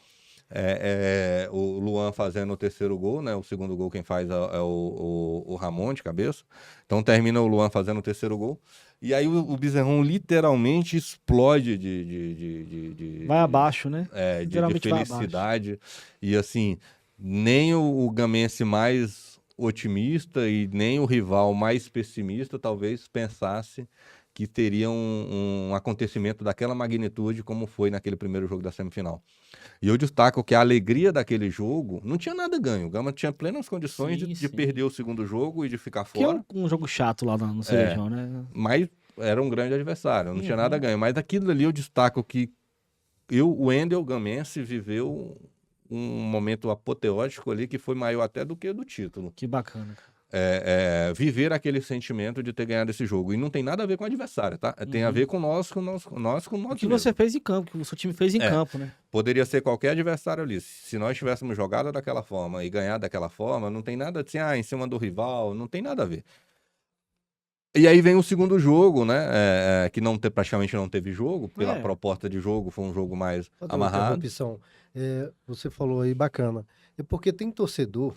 o Luan fazendo o terceiro gol, né? O segundo gol quem faz é o Ramon de cabeça. Então termina o Luan fazendo o terceiro gol. E aí o Bezerrão literalmente explode vai abaixo, né? De felicidade. E assim, nem o gamense mais otimista e nem o rival mais pessimista talvez pensasse que teria um acontecimento daquela magnitude como foi naquele primeiro jogo da semifinal. E eu destaco que a alegria daquele jogo não tinha nada ganho. O Gama tinha plenas condições de perder o segundo jogo e de ficar fora. Que é um jogo chato lá no Cerejão, né? Mas era um grande adversário, não tinha nada ganho. Mas aquilo ali eu destaco que o Wendel Gamense viveu um momento apoteótico ali que foi maior até do que do título. Que bacana, cara. Viver aquele sentimento de ter ganhado esse jogo. E não tem nada a ver com o adversário, tá? Tem a ver com nós o que você fez em campo, que o seu time fez em campo, né? Poderia ser qualquer adversário ali. Se nós tivéssemos jogado daquela forma e ganhado daquela forma, não tem nada assim, em cima do rival, não tem nada a ver. E aí vem o segundo jogo, né? Que praticamente não teve jogo, pela proposta de jogo, foi um jogo mais amarrado. Você falou aí, bacana. É porque tem torcedor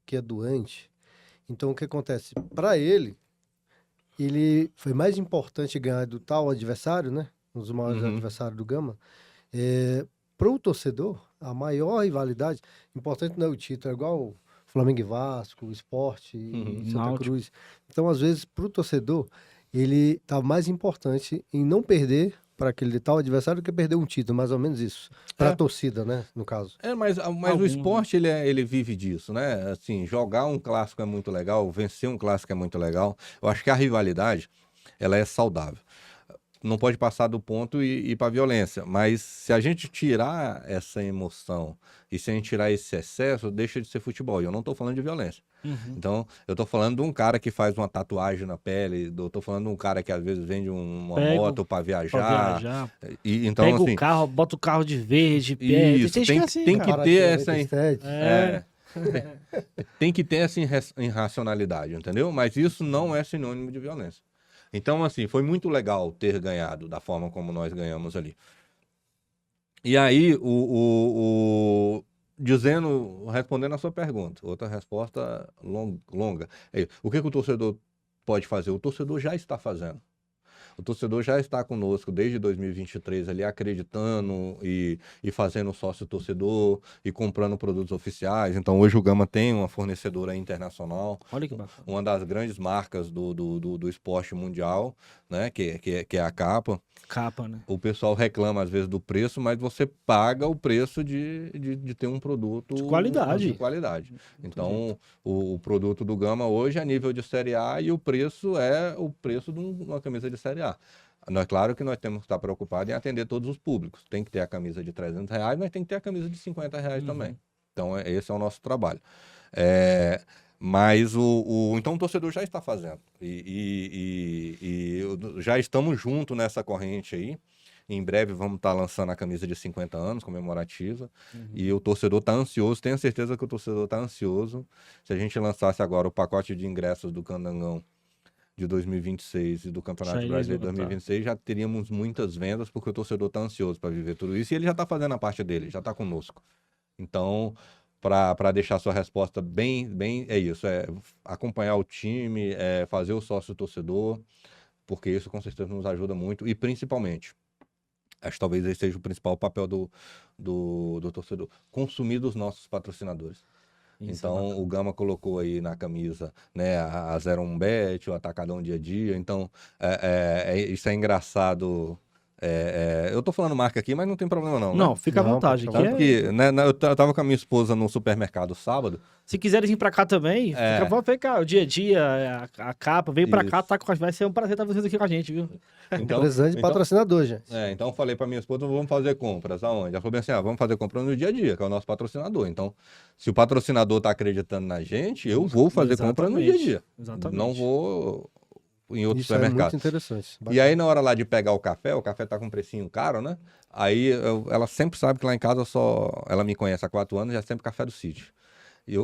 que é doente. Então, o que acontece? Para ele foi mais importante ganhar do tal adversário, né? Um dos maiores adversários do Gama. Para o torcedor, a maior rivalidade, importante não é o título, é igual Flamengo e Vasco, Sport e Santa Cruz. Então, às vezes, para o torcedor, ele tá mais importante em não perder para aquele tal adversário do que perder um título, mais ou menos isso. Para a torcida, né, no caso. Mas o esporte, ele vive disso, né? Assim, jogar um clássico é muito legal, vencer um clássico é muito legal. Eu acho que a rivalidade, ela é saudável. Não pode passar do ponto e ir para a violência. Mas se a gente tirar essa emoção e se a gente tirar esse excesso, deixa de ser futebol. E eu não estou falando de violência. Então, eu estou falando de um cara que faz uma tatuagem na pele, eu estou falando de um cara que às vezes vende uma moto para viajar. Então, pega assim, o carro, bota o carro de verde. Isso, tem que ter essa... tem que ter essa irracionalidade, entendeu? Mas isso não é sinônimo de violência. Então, assim, foi muito legal ter ganhado da forma como nós ganhamos ali. E aí, respondendo a sua pergunta, outra resposta longa. O que o torcedor pode fazer? O torcedor já está fazendo. O torcedor já está conosco desde 2023 ali, acreditando e fazendo sócio-torcedor e comprando produtos oficiais. Então, hoje o Gama tem uma fornecedora internacional, Olha que bacana. uma das grandes marcas do esporte mundial, né? Que é a Capa. Capa, né? O pessoal reclama às vezes do preço, mas você paga o preço de ter um produto De qualidade. de qualidade. Então, o produto do Gama hoje é nível de Série A e o preço é o preço de uma camisa de Série A. Claro que nós temos que estar preocupados em atender todos os públicos. Tem que ter a camisa de R$ 300, mas tem que ter a camisa de R$ 50 também. Então, esse é o nosso trabalho. Mas então o torcedor já está fazendo. E já estamos juntos nessa corrente aí. Em breve vamos estar lançando a camisa de 50 anos, comemorativa. E o torcedor está ansioso, tenho certeza que o torcedor está ansioso. Se a gente lançasse agora o pacote de ingressos do Candangão de 2026 e do Campeonato Brasileiro de 2026, já teríamos muitas vendas, porque o torcedor está ansioso para viver tudo isso. E ele já está fazendo a parte dele, já está conosco. Então, para deixar sua resposta bem, é isso, é acompanhar o time, fazer o sócio-torcedor, porque isso com certeza nos ajuda muito, e principalmente, acho que talvez esse seja o principal papel do torcedor, consumir dos nossos patrocinadores. Isso, então, o Gama colocou aí na camisa, né, a 01Bet, o Atacadão Dia a Dia, então, isso é engraçado. Eu tô falando marca aqui, mas não tem problema não, né? Não, fica à vontade. Tanto que, né, eu tava com a minha esposa no supermercado sábado. Se quiserem vir pra cá também, vem cá, o Dia a Dia, a Capa, vem pra cá, vai ser um prazer estar vocês aqui com a gente, viu? Então, presente de patrocinador, gente. Então eu falei pra minha esposa, vamos fazer compras, aonde? Ela falou bem assim, vamos fazer compras no Dia a Dia, que é o nosso patrocinador. Então, se o patrocinador tá acreditando na gente, eu vou fazer compras no Dia a Dia. Exatamente. Não vou em outro supermercado. É muito interessante. E aí, na hora lá de pegar o café tá com um precinho caro, né? Aí, ela sempre sabe que lá em casa ela me conhece há 4 anos, já é sempre Café do Sítio.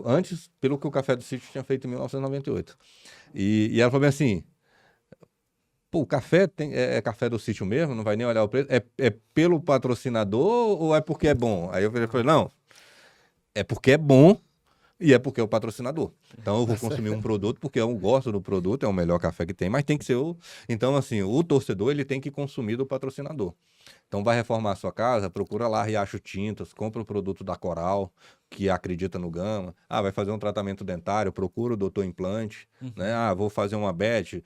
Antes, pelo que o Café do Sítio tinha feito em 1998. E ela falou bem assim, pô, o café é Café do Sítio mesmo? Não vai nem olhar o preço? É pelo patrocinador ou é porque é bom? Aí eu falei, não, é porque é bom. E é porque é o patrocinador. Então eu vou consumir um produto porque eu gosto do produto, é o melhor café que tem, mas tem que ser Então, assim, o torcedor ele tem que consumir do patrocinador. Então vai reformar a sua casa, procura lá Riacho Tintas, compra o produto da Coral, que acredita no Gama. Vai fazer um tratamento dentário, procura o Doutor Implante, né? Vou fazer uma bet,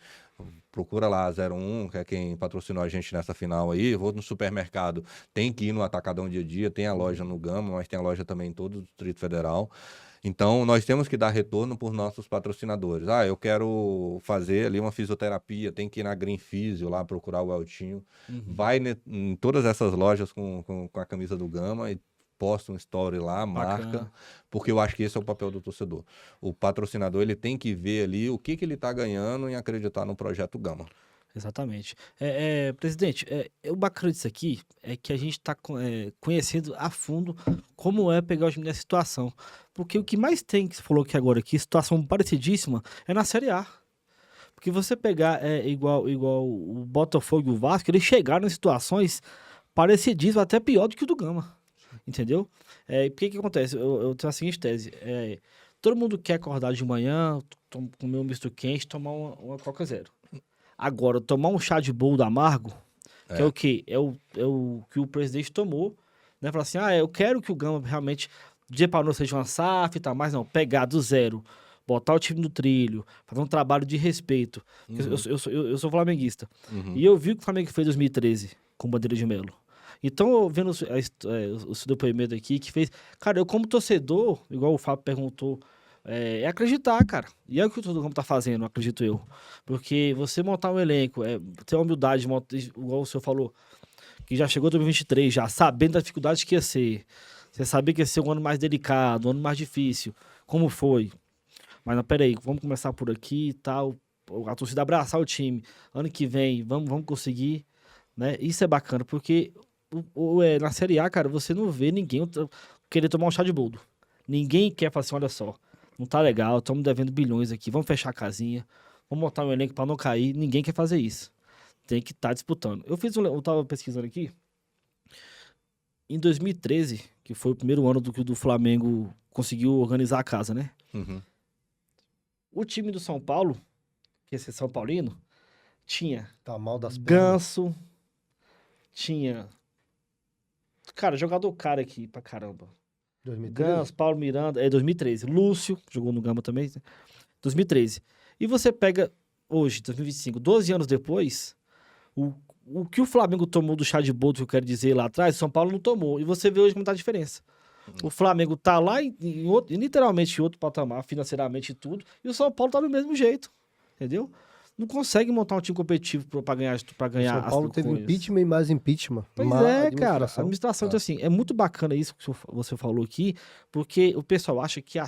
procura lá a 01, que é quem patrocinou a gente nessa final aí. Vou no supermercado, tem que ir no Atacadão Dia a Dia, tem a loja no Gama, mas tem a loja também em todo o Distrito Federal. Então, nós temos que dar retorno por nossos patrocinadores. Eu quero fazer ali uma fisioterapia, tem que ir na Green Physio lá, procurar o Eltinho. Vai em todas essas lojas com a camisa do Gama e posta um story lá, marca, porque eu acho que esse é o papel do torcedor. O patrocinador, ele tem que ver ali o que ele está ganhando em acreditar no projeto Gama. Exatamente. Presidente, o bacana disso aqui é que a gente está conhecendo a fundo como é pegar o time nessa situação. Porque o que mais tem, que você falou aqui agora, que situação parecidíssima, é na Série A. Porque você pegar igual o Botafogo e o Vasco, eles chegaram em situações parecidíssimas, até pior do que o do Gama. Entendeu? Porque que acontece? Eu tenho a seguinte tese. Todo mundo quer acordar de manhã, comer um misto quente, tomar uma Coca Zero. Agora, tomar um chá de boldo amargo, que é o quê? É o que o presidente tomou, né? Falar assim, eu quero que o Gama realmente, dia para noite, seja uma SAF e tal, mas não, pegar do zero, botar o time no trilho, fazer um trabalho de respeito. Eu sou flamenguista. E eu vi o que o Flamengo fez em 2013, com Bandeira de Melo. Então, eu vendo o depoimento aqui, que fez... Cara, eu como torcedor, igual o Fábio perguntou, acreditar, cara. E é o que o todo mundo tá fazendo, acredito eu. Porque você montar um elenco, ter a humildade, igual o senhor falou, que já chegou em 2023, já sabendo da dificuldade que ia ser. Você sabia que ia ser um ano mais delicado, um ano mais difícil. Como foi? Mas não, peraí, vamos começar por aqui e tal. A torcida abraçar o time. Ano que vem, vamos conseguir. Né? Isso é bacana, porque na Série A, cara, você não vê ninguém querer tomar um chá de boldo. Ninguém quer falar assim, olha só, não tá legal, estamos devendo bilhões aqui, vamos fechar a casinha, vamos montar um elenco para não cair. Ninguém quer fazer isso. Tem que estar disputando. Eu tava pesquisando aqui, em 2013, que foi o primeiro ano do Flamengo conseguiu organizar a casa, né? O time do São Paulo, que é São Paulino, tinha Tá mal das pernas. Ganso, tinha... Cara, jogador cara aqui pra caramba. 2013? Ganso, Paulo Miranda, 2013. Lúcio, jogou no Gama também, 2013. E você pega hoje, 2025, 12 anos depois, o, o que o Flamengo tomou do chá de boldo, que eu quero dizer lá atrás, o São Paulo não tomou. E você vê hoje como tá a diferença. O Flamengo tá lá literalmente em outro patamar, financeiramente e tudo, e o São Paulo tá do mesmo jeito, entendeu? Não consegue montar um time competitivo pra ganhar São Paulo as teve coisas. impeachment e mais impeachment. Pois Má é, cara. A administração. administração, então, assim, é muito bacana isso que você falou aqui, porque o pessoal acha que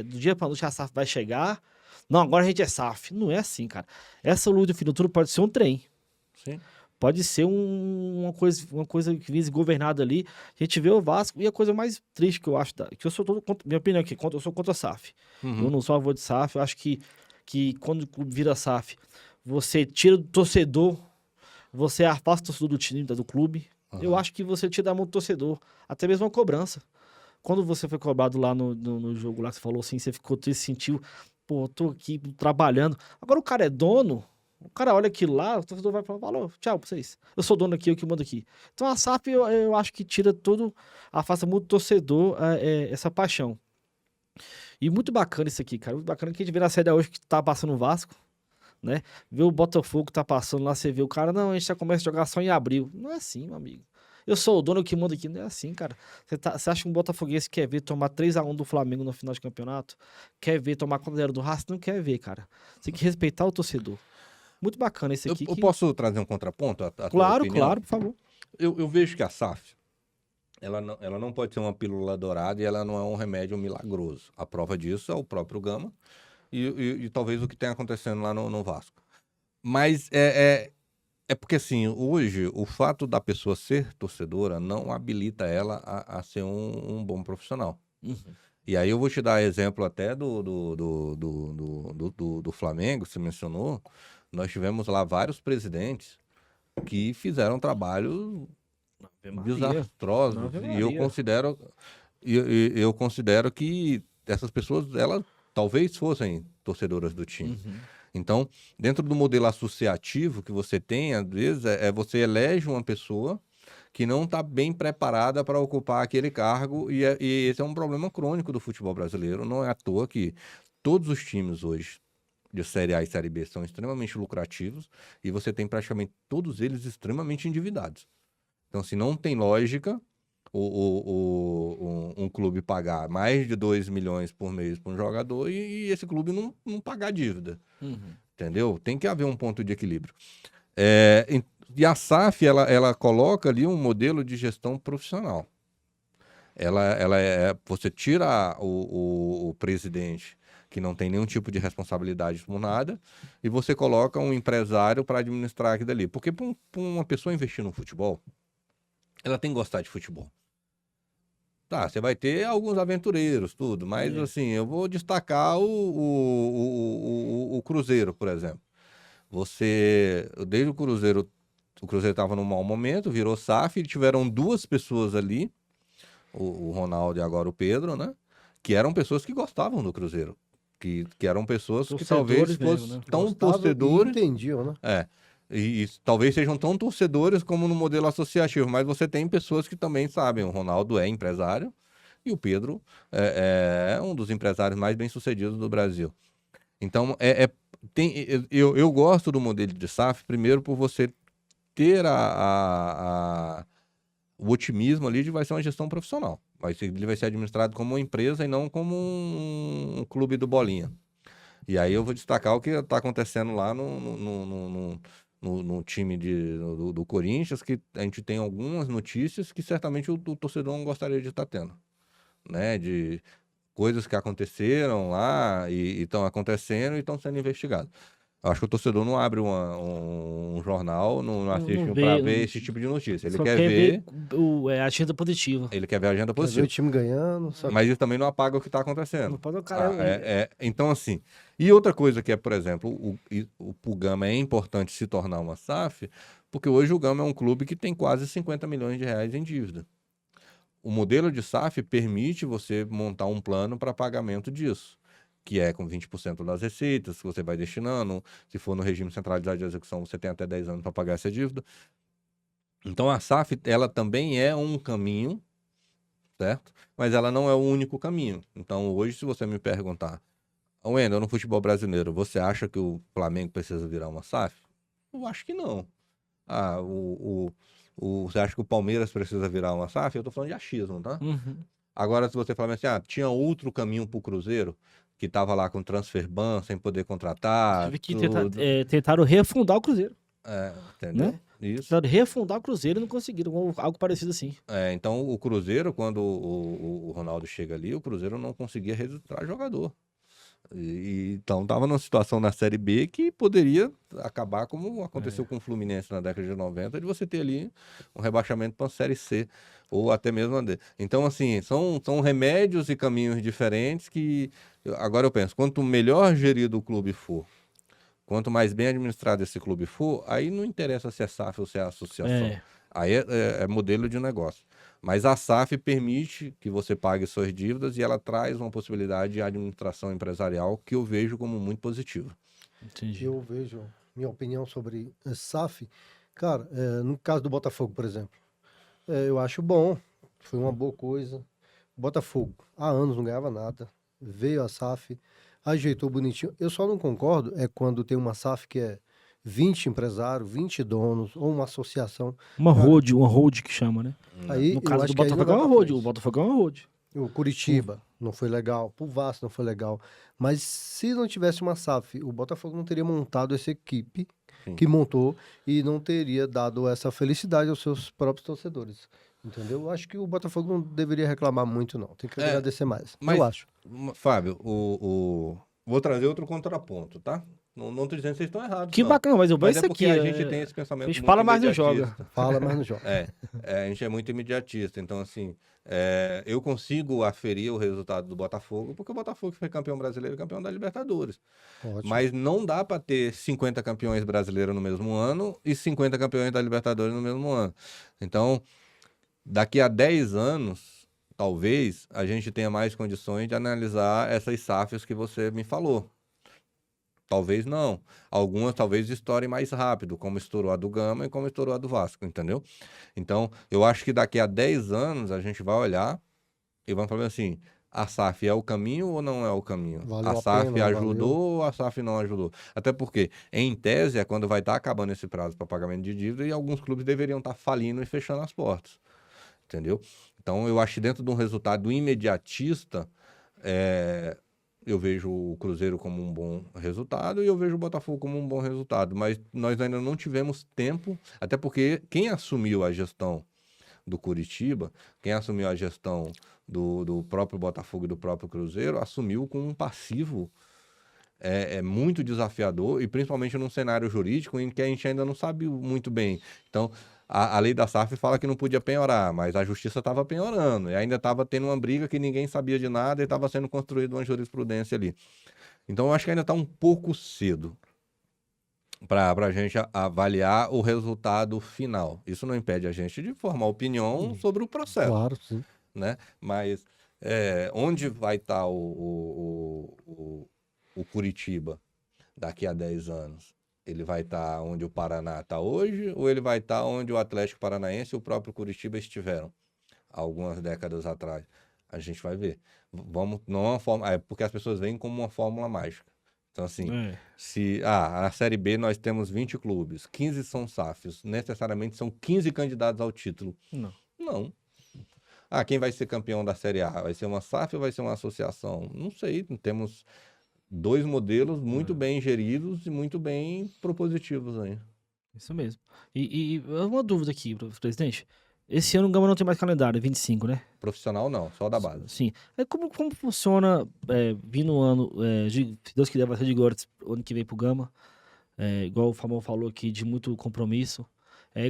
do dia pra noite a SAF vai chegar. Não, agora a gente é SAF. Não é assim, cara. Essa luz do fim do túnel pode ser um trem. Sim. Pode ser uma coisa que vem governada ali. A gente vê o Vasco, e a coisa mais triste que eu acho, que eu sou todo contra, minha opinião aqui, eu sou contra a SAF. Uhum. Eu não sou a favor de SAF. Eu acho que quando o clube vira SAF, você tira do torcedor, você afasta o torcedor do time, do clube. Eu acho que você tira da mão do torcedor, até mesmo a cobrança. Quando você foi cobrado lá no jogo, lá que você falou assim, você ficou triste, sentiu, pô, eu tô aqui trabalhando. Agora o cara é dono, o cara olha aquilo lá, o torcedor vai falar, falou, tchau pra vocês. Eu sou dono aqui, eu que mando aqui. Então a SAF, eu acho que tira todo, afasta muito do torcedor essa paixão. E muito bacana isso aqui, cara. Muito bacana que a gente vê na série hoje que tá passando o Vasco, né? Vê o Botafogo que tá passando lá, você vê o cara, não, a gente já começa a jogar só em abril. Não é assim, meu amigo. Eu sou o dono que manda aqui, não é assim, cara. Você acha que um botafoguense quer ver tomar 3-1 do Flamengo no final de campeonato? Quer ver tomar 4-0 do Racing? Não quer ver, cara. Você tem que respeitar o torcedor. Muito bacana esse aqui. Eu posso trazer um contraponto à tua Claro, opinião? claro, por favor. Eu vejo que a SAF, ela não pode ser uma pílula dourada e ela não é um remédio milagroso. A prova disso é o próprio Gama e talvez o que tenha acontecendo lá no Vasco. Mas é porque, assim, hoje, o fato da pessoa ser torcedora não habilita ela a ser um bom profissional. Uhum. E aí eu vou te dar exemplo até do Flamengo, você mencionou. Nós tivemos lá vários presidentes que fizeram trabalhos desastrosos. Ave E eu Maria. considero, eu considero que essas pessoas, elas talvez fossem torcedoras do time. Uhum. Então, dentro do modelo associativo que você tem, às vezes, você elege uma pessoa que não está bem preparada para ocupar aquele cargo, e esse é um problema crônico do futebol brasileiro. Não é à toa que todos os times hoje de Série A e Série B são extremamente lucrativos, e você tem praticamente todos eles extremamente endividados. Então, assim, não tem lógica um clube pagar mais de 2 milhões por mês para um jogador e esse clube não pagar dívida. Uhum. Entendeu? Tem que haver um ponto de equilíbrio. E a SAF, ela coloca ali um modelo de gestão profissional. Você tira o presidente, que não tem nenhum tipo de responsabilidade por nada, e você coloca um empresário para administrar aquilo ali. Porque para uma pessoa investir no futebol, ela tem que gostar de futebol. Tá, você vai ter alguns aventureiros, tudo, mas assim, eu vou destacar o Cruzeiro, por exemplo. Desde o Cruzeiro estava num mau momento, virou SAF, e tiveram duas pessoas ali, o Ronaldo e agora o Pedro, né? Que eram pessoas que gostavam do Cruzeiro. Que eram pessoas que talvez fossem tão torcedores. Entendiam, né? E talvez sejam tão torcedores como no modelo associativo, mas você tem pessoas que também sabem. O Ronaldo é empresário e o Pedro é um dos empresários mais bem-sucedidos do Brasil. Então, eu gosto do modelo de SAF, primeiro por você ter o otimismo ali de que vai ser uma gestão profissional. Ele vai ser administrado como uma empresa e não como um clube do Bolinha. E aí eu vou destacar o que está acontecendo lá no time do Corinthians, que a gente tem algumas notícias que certamente o torcedor não gostaria de estar tendo, né? De coisas que aconteceram lá e estão acontecendo e estão sendo investigadas. Eu acho que o torcedor não abre um jornal, não assiste para ver esse tipo de notícia. Ele quer ver a agenda positiva. Ele quer ver a agenda Quer ver positiva. o time ganhando. Mas isso também não apaga o que está acontecendo. Não pode o cara. Então, assim. E outra coisa que é, por exemplo, o Gama é importante se tornar uma SAF, porque hoje o Gama é um clube que tem quase 50 milhões de reais em dívida. O modelo de SAF permite você montar um plano para pagamento disso. que é com 20% das receitas, que você vai destinando. Se for no regime centralizado de execução, você tem até 10 anos para pagar essa dívida. Então, a SAF, ela também é um caminho, certo? Mas ela não é o único caminho. Então, hoje, se você me perguntar, Wendel, no futebol brasileiro, você acha que o Flamengo precisa virar uma SAF? Eu acho que não. Você acha que o Palmeiras precisa virar uma SAF? Eu tô falando de achismo, tá? Uhum. Agora, se você falar assim, tinha outro caminho pro Cruzeiro, que tava lá com transfer ban, sem poder contratar, Tive que tudo. tentaram refundar o Cruzeiro. Entendeu? Né? Isso. Tentaram refundar o Cruzeiro e não conseguiram, algo parecido assim. Então, o Cruzeiro, quando o Ronaldo chega ali, o Cruzeiro não conseguia registrar jogador. Então, estava numa situação na Série B que poderia acabar como aconteceu com o Fluminense na década de 90, de você ter ali um rebaixamento para a Série C, ou até mesmo a D. Então, assim, são remédios e caminhos diferentes que... Agora eu penso, quanto melhor gerido o clube for, quanto mais bem administrado esse clube for, aí não interessa se é SAF ou se é associação. Aí é modelo de negócio. Mas a SAF permite que você pague suas dívidas e ela traz uma possibilidade de administração empresarial que eu vejo como muito positiva. Entendi. Eu vejo, minha opinião sobre SAF, cara, no caso do Botafogo, por exemplo, eu acho bom, foi uma boa coisa. O Botafogo, há anos não ganhava nada, veio a SAF, ajeitou bonitinho. Eu só não concordo quando tem uma SAF que é 20 empresários, 20 donos, ou uma associação. Uma hold que chama, né? Aí, No caso do que aí Botafogo é não uma dá pra hold. frente. O Botafogo é uma hold. O Curitiba não foi legal, o Vasco não foi legal. Mas se não tivesse uma SAF, o Botafogo não teria montado essa equipe que montou e não teria dado essa felicidade aos seus próprios torcedores. Entendeu? Eu acho que o Botafogo não deveria reclamar muito, não. Tem que agradecer mais. Mas, eu acho. Fábio, vou trazer outro contraponto, tá? Não tô dizendo que vocês estão errados, Que não. bacana, mas eu vejo Mas isso é porque aqui. a gente tem esse pensamento A gente muito fala mais não imediatista. joga. Fala, mas não joga. A gente é muito imediatista. Então, assim, eu consigo aferir o resultado do Botafogo, porque o Botafogo foi campeão brasileiro e campeão da Libertadores. Ótimo. Mas não dá para ter 50 campeões brasileiros no mesmo ano e 50 campeões da Libertadores no mesmo ano. Então, daqui a 10 anos, talvez, a gente tenha mais condições de analisar essas SAFs que você me falou. Talvez não. Algumas talvez estourem mais rápido, como estourou a do Gama e como estourou a do Vasco, entendeu? Então, eu acho que daqui a 10 anos a gente vai olhar e vamos falar assim, a SAF é o caminho ou não é o caminho? Valeu A a SAF pena, ajudou valeu. ou a SAF não ajudou? Até porque, em tese, é quando vai estar acabando esse prazo para pagamento de dívida e alguns clubes deveriam estar falindo e fechando as portas, entendeu? Então, eu acho que dentro de um resultado imediatista, eu vejo o Cruzeiro como um bom resultado e eu vejo o Botafogo como um bom resultado, mas nós ainda não tivemos tempo, até porque quem assumiu a gestão do Curitiba, quem assumiu a gestão do próprio Botafogo e do próprio Cruzeiro, assumiu com um passivo muito desafiador e principalmente num cenário jurídico em que a gente ainda não sabe muito bem. Então, a lei da SAF fala que não podia penhorar, mas a justiça estava penhorando e ainda estava tendo uma briga que ninguém sabia de nada e estava sendo construída uma jurisprudência ali. Então, eu acho que ainda está um pouco cedo para a gente avaliar o resultado final. Isso não impede a gente de formar opinião sobre o processo, Claro, sim. né? Mas onde vai estar o Curitiba daqui a 10 anos? Ele vai estar onde o Paraná está hoje ou ele vai estar onde o Atlético Paranaense e o próprio Curitiba estiveram algumas décadas atrás? A gente vai ver. Não é uma forma, porque as pessoas veem como uma fórmula mágica. Então, assim, se na Série B nós temos 20 clubes, 15 são SAFs, necessariamente são 15 candidatos ao título. Não. Quem vai ser campeão da Série A? Vai ser uma SAF ou vai ser uma associação? Não sei, temos 2 modelos muito bem geridos e muito bem propositivos aí. Isso mesmo. E uma dúvida aqui, presidente. Esse ano o Gama não tem mais calendário, é 25, né? Profissional não, só da base. Sim. Como funciona, vindo o ano, se Deus quiser vai ser de glória o ano que vem pro Gama, igual o Famão falou aqui, de muito compromisso.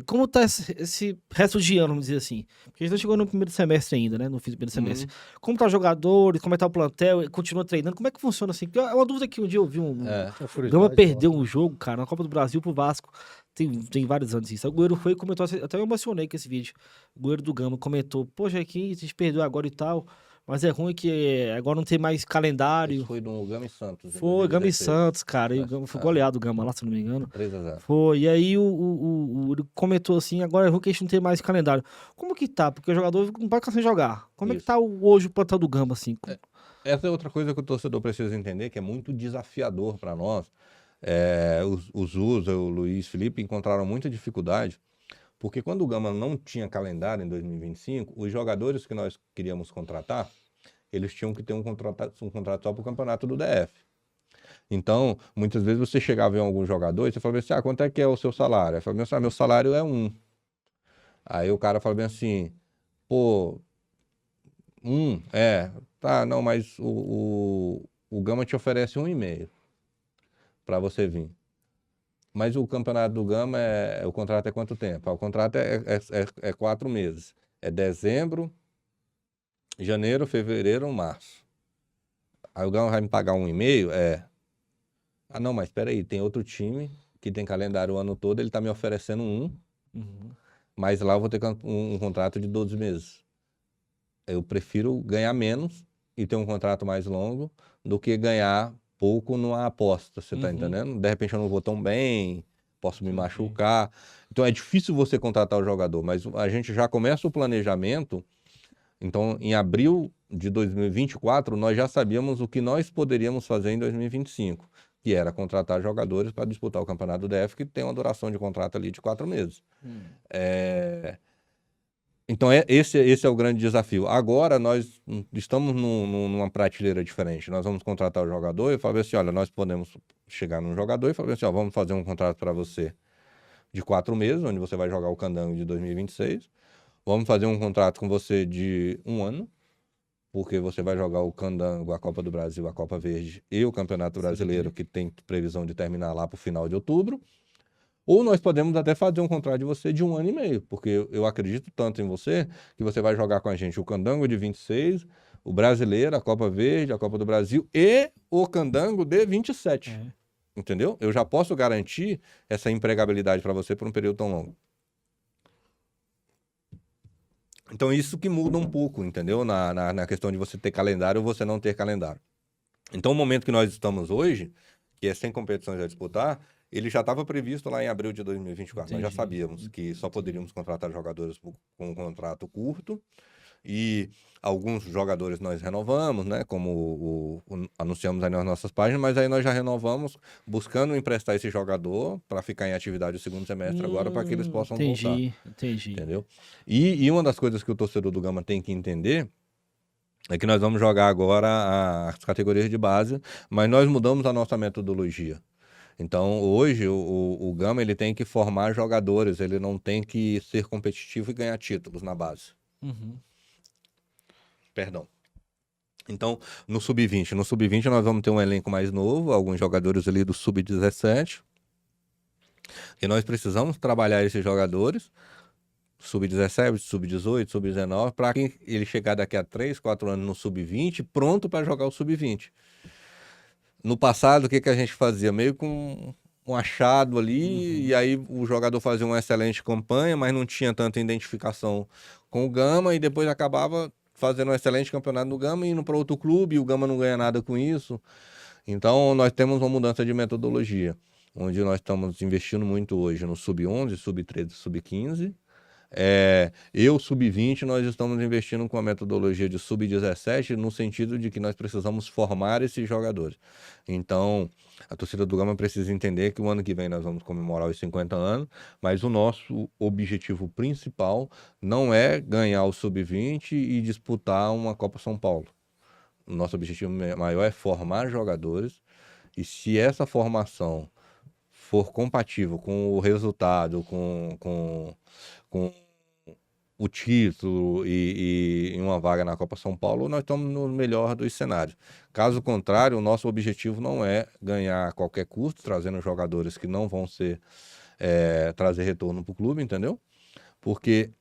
Como tá esse resto de ano, vamos dizer assim? Porque a gente não chegou no primeiro semestre ainda, né? No fim do primeiro semestre. Como tá os jogadores, como é que tá o plantel, continua treinando, como é que funciona assim? Porque é uma dúvida que um dia eu vi o Gama perdeu um jogo, cara, na Copa do Brasil pro Vasco. Tem vários anos isso. O goleiro foi e comentou, até eu emocionei com esse vídeo. O goleiro do Gama comentou, poxa, aqui a gente perdeu agora e tal. Mas é ruim que agora não tem mais calendário. Isso foi no Gama e Santos. Foi, Gama e 2016. Santos, cara. E o Gama foi goleado o Gama lá, se não me engano. 3-0. Foi. E aí ele comentou assim, agora é ruim que a gente não tem mais calendário. Como que tá? Porque o jogador não pode ficar sem jogar. Como é que Isso. tá hoje o plantão do Gama, assim? Essa é outra coisa que o torcedor precisa entender, que é muito desafiador para nós. O Zusa, o Luiz Felipe encontraram muita dificuldade, porque quando o Gama não tinha calendário em 2025, os jogadores que nós queríamos contratar, eles tinham que ter um contrato só para o campeonato do DF. Então, muitas vezes você chegava em algum jogador e você falava assim, quanto é que é o seu salário? Eu falava assim, meu salário é 1. Aí o cara falava assim, pô, 1, tá, não, mas o Gama te oferece 1,5 para você vir. Mas o campeonato do Gama, o contrato é quanto tempo? O contrato é 4 meses. É dezembro, janeiro, fevereiro, março. Aí o Gama vai me pagar 1,5? Não, mas espera aí, tem outro time que tem calendário o ano todo, ele tá me oferecendo 1, mas lá eu vou ter um contrato de 12 meses. Eu prefiro ganhar menos e ter um contrato mais longo do que ganhar pouco numa aposta, você tá entendendo? De repente eu não vou tão bem, posso me machucar. Então é difícil você contratar o jogador, mas a gente já começa o planejamento. Então, em abril de 2024, nós já sabíamos o que nós poderíamos fazer em 2025, que era contratar jogadores para disputar o Campeonato do DF, que tem uma duração de contrato ali de 4 meses. Então, esse é o grande desafio. Agora, nós estamos numa prateleira diferente. Nós vamos contratar o jogador e falar assim, olha, nós podemos chegar num jogador e falar assim, vamos fazer um contrato para você de 4 meses, onde você vai jogar o Candango de 2026. Vamos fazer um contrato com você de 1 ano, porque você vai jogar o Candango, a Copa do Brasil, a Copa Verde e o Campeonato Brasileiro, que tem previsão de terminar lá para o final de outubro. Ou nós podemos até fazer um contrato de você de 1 ano e meio, porque eu acredito tanto em você, que você vai jogar com a gente o Candango de 26, o Brasileiro, a Copa Verde, a Copa do Brasil e o Candango de 27. Entendeu? Eu já posso garantir essa empregabilidade para você por um período tão longo. Então, isso que muda um pouco, entendeu? Na questão de você ter calendário ou você não ter calendário. Então, o momento que nós estamos hoje, que é sem competições a disputar, ele já estava previsto lá em abril de 2024. Nós já sabíamos que só poderíamos contratar jogadores com um contrato curto. E alguns jogadores nós renovamos, né? Como anunciamos aí nas nossas páginas, mas aí nós já renovamos buscando emprestar esse jogador para ficar em atividade o segundo semestre agora, para que eles possam voltar. Entendi. Entendeu? E uma das coisas que o torcedor do Gama tem que entender é que nós vamos jogar agora as categorias de base, mas nós mudamos a nossa metodologia. Então, hoje, o Gama ele tem que formar jogadores, ele não tem que ser competitivo e ganhar títulos na base. Perdão. Então, no Sub-20 nós vamos ter um elenco mais novo, alguns jogadores ali do Sub-17, e nós precisamos trabalhar esses jogadores, Sub-17, Sub-18, Sub-19, para que ele chegar daqui a 3, 4 anos no Sub-20, pronto para jogar o Sub-20. No passado, o que a gente fazia? Meio com um achado ali, e aí o jogador fazia uma excelente campanha, mas não tinha tanta identificação com o Gama, e depois acabava fazendo um excelente campeonato no Gama, indo para outro clube, e o Gama não ganha nada com isso. Então, nós temos uma mudança de metodologia, onde nós estamos investindo muito hoje no Sub-11, Sub-13, Sub-15. Sub-20, nós estamos investindo com a metodologia de Sub-17, no sentido de que nós precisamos formar esses jogadores. Então, a torcida do Gama precisa entender que o ano que vem nós vamos comemorar os 50 anos, mas o nosso objetivo principal não é ganhar o Sub-20 e disputar uma Copa São Paulo. O nosso objetivo maior é formar jogadores, e se essa formação for compatível com o resultado, com o título e uma vaga na Copa São Paulo, nós estamos no melhor dos cenários. Caso contrário, o nosso objetivo não é ganhar a qualquer custo, trazendo jogadores que não vão trazer retorno para o clube, entendeu? Porque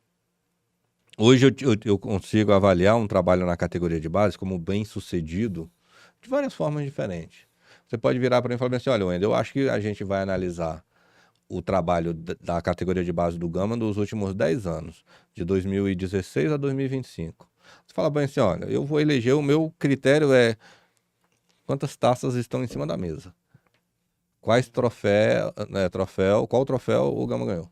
hoje eu consigo avaliar um trabalho na categoria de base como bem sucedido de várias formas diferentes. Você pode virar para mim e falar assim, olha, Wendel, eu acho que a gente vai analisar o trabalho da categoria de base do Gama dos últimos 10 anos, de 2016 a 2025. Você fala bem assim, olha, eu vou eleger, o meu critério é quantas taças estão em cima da mesa. Qual troféu o Gama ganhou.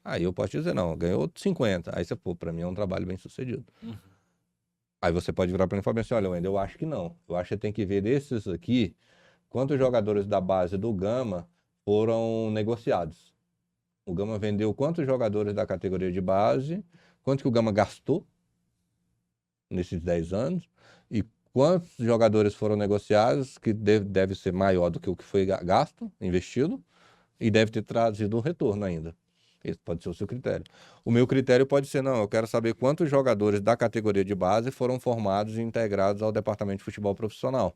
Aí eu posso dizer, não, ganhou 50. Aí você, pô, pra mim é um trabalho bem sucedido. Aí você pode virar pra mim e falar assim, olha, Wendel, eu acho que não. Eu acho que você tem que ver desses aqui, quantos jogadores da base do Gama foram negociados. O Gama vendeu quantos jogadores da categoria de base, quanto que o Gama gastou nesses 10 anos, e quantos jogadores foram negociados, que deve ser maior do que o que foi gasto, investido, e deve ter trazido um retorno ainda. Esse pode ser o seu critério. O meu critério pode ser, não, eu quero saber quantos jogadores da categoria de base foram formados e integrados ao departamento de futebol profissional.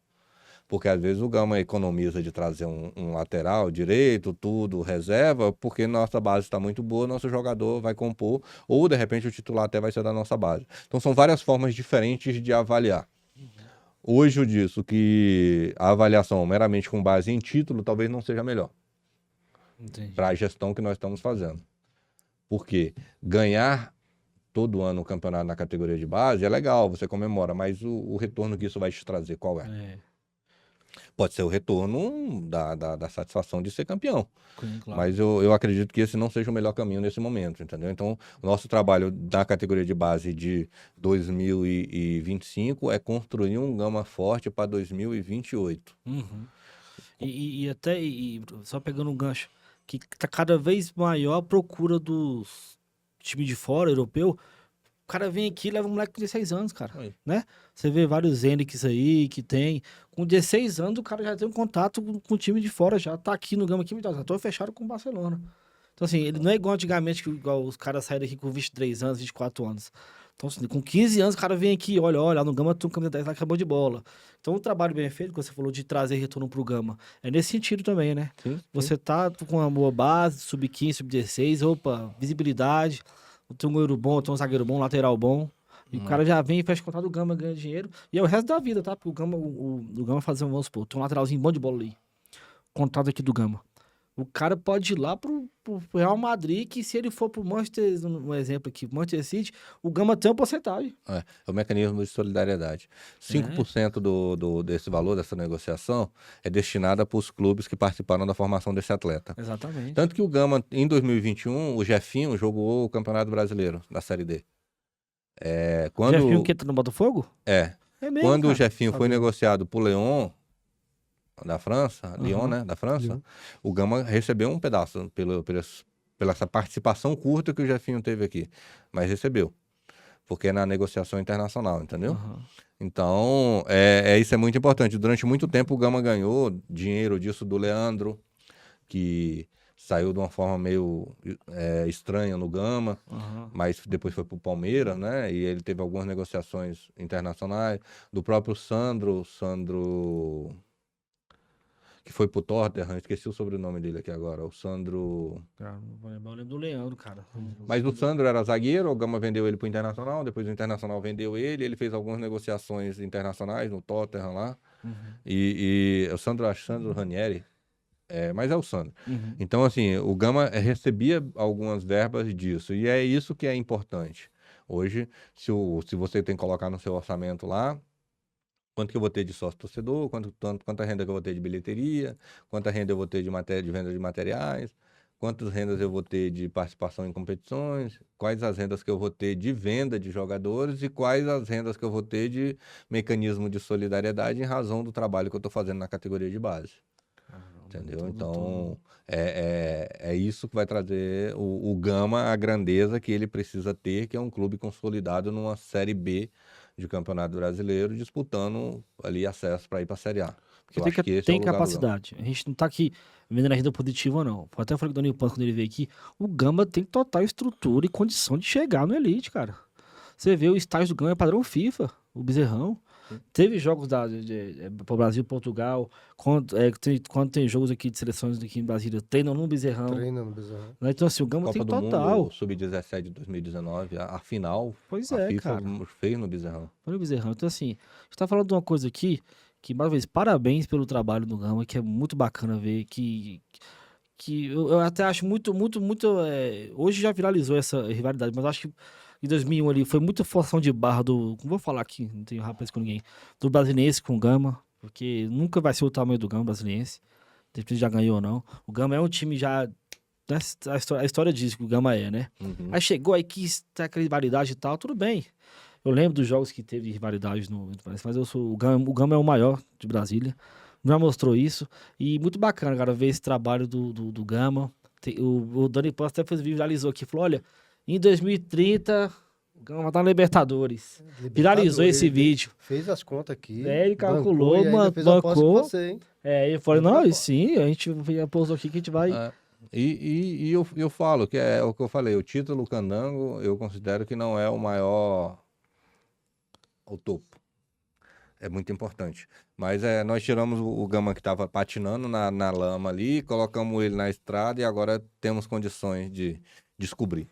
Porque às vezes o Gama economiza de trazer um lateral direito, tudo, reserva, porque nossa base está muito boa, nosso jogador vai compor, ou de repente o titular até vai ser da nossa base. Então são várias formas diferentes de avaliar. Hoje eu disse que a avaliação meramente com base em título talvez não seja melhor para a gestão que nós estamos fazendo. Porque ganhar todo ano o campeonato na categoria de base é legal, você comemora, mas o retorno que isso vai te trazer, qual é? Pode ser o retorno da satisfação de ser campeão. Claro. Mas eu acredito que esse não seja o melhor caminho nesse momento, entendeu? Então, o nosso trabalho da categoria de base de 2025 é construir um Gama forte para 2028. E até, só pegando um gancho, que tá cada vez maior a procura dos times de fora, europeu. O cara vem aqui e leva um moleque de 16 anos, cara. Aí. Né? Você vê vários Hendrix aí que tem. Com 16 anos, o cara já tem um contato com o time de fora, já tá aqui no Gama aqui, já tô fechado com o Barcelona. Então, assim, ele não é igual antigamente, que igual os caras saíram aqui com 23 anos, 24 anos. Então, assim, com 15 anos, o cara vem aqui, olha, lá no Gama, tu camisa 10 lá, acabou de bola. Então, o trabalho bem feito, que você falou de trazer retorno pro Gama, é nesse sentido também, né? Sim. Você tá com uma boa base, sub-15, sub-16, opa, visibilidade, tem um goleiro bom, tem um zagueiro bom, um lateral bom. E o cara já vem e fecha contrato do Gama, ganha dinheiro. E é o resto da vida, tá? Porque o Gama, o Gama fazer, vamos supor, tem um lateralzinho bom de bola ali. Contrato aqui do Gama. O cara pode ir lá pro Real Madrid, que se ele for pro Manchester, um exemplo aqui, Manchester City, o Gama tem uma porcentagem. É o mecanismo de solidariedade. 5% desse valor, dessa negociação, é destinada para os clubes que participaram da formação desse atleta. Exatamente. Tanto que o Gama, em 2021, o Jefinho jogou o Campeonato Brasileiro, da Série D. O Jefinho que tá no Botafogo? É mesmo, quando cara. o Jefinho foi negociado por Lyon, da França, Lyon, né, da França, Lyon. O Gama recebeu um pedaço pela essa participação curta que o Jefinho teve aqui, mas recebeu, porque é na negociação internacional, entendeu? Então, isso é muito importante. Durante muito tempo o Gama ganhou dinheiro disso do Leandro, que saiu de uma forma meio estranha no Gama, mas depois foi pro Palmeiras, né? E ele teve algumas negociações internacionais. Do próprio Sandro, que foi pro Tottenham, esqueci o sobrenome dele aqui agora, o Sandro... Cara, não vou lembrar, eu lembro do Leandro, cara. Mas o Sandro era zagueiro, o Gama vendeu ele pro Internacional, depois o Internacional vendeu ele fez algumas negociações internacionais no Tottenham lá, e o Sandro Ranieri, mas é o Sandro. Então, assim, o Gama recebia algumas verbas disso, e é isso que é importante. Hoje, se você tem que colocar no seu orçamento lá, quanto que eu vou ter de sócio-torcedor, quanta renda que eu vou ter de bilheteria, quanta renda eu vou ter de venda de materiais, quantas rendas eu vou ter de participação em competições, quais as rendas que eu vou ter de venda de jogadores e quais as rendas que eu vou ter de mecanismo de solidariedade em razão do trabalho que eu estou fazendo na categoria de base. Entendeu? Então, é isso que vai trazer o Gama a grandeza que ele precisa ter, que é um clube consolidado numa Série B de Campeonato Brasileiro, disputando ali acesso para ir para a Série A. Porque tem capacidade. A gente não tá aqui vendendo a renda positiva, não. Até falei com o Daniel Pan quando ele veio aqui. O Gama tem total estrutura e condição de chegar no Elite, cara. Você vê o estágio do Gama é padrão FIFA, o Bezerrão. Teve jogos para o Brasil e Portugal. Quando tem jogos aqui de seleções aqui em Brasília, treinam no Bezerrão. Então, assim, o Gama Copa tem do total. Mundo, Sub-17 de 2019, a final, Pois a FIFA cara. fez no Bezerrão. Foi no Bezerrão. Então, assim, a gente tá falando de uma coisa aqui que, mais uma vez, parabéns pelo trabalho do Gama, que é muito bacana ver, que eu até acho muito... hoje já viralizou essa rivalidade, mas eu acho em 2001 ali, foi muita forção de barra do... Não vou falar aqui, não tenho rapaz com ninguém. Do Brasiliense com o Gama, porque nunca vai ser o tamanho do Gama Brasiliense. Depois já ganhou ou não. O Gama é um time já... A história diz que o Gama é, né? Uhum. Aí chegou, aí quis ter aquela rivalidade e tal, tudo bem. Eu lembro dos jogos que teve rivalidade mas o Gama é o maior de Brasília. Já mostrou isso. E muito bacana, cara, ver esse trabalho do Gama. O Dani Post até viralizou aqui, falou, olha, em 2030 o Gama vai estar na Libertadores. Viralizou esse vídeo. Fez as contas aqui. Ele calculou, bancou. Você, eu falei, não, e sim, a gente postou aqui que a gente vai... E eu falo, que é o que eu falei, o título Candango, eu considero que não é o maior, o topo. É muito importante. Mas nós tiramos o Gama que estava patinando na lama ali, colocamos ele na estrada e agora temos condições de descobrir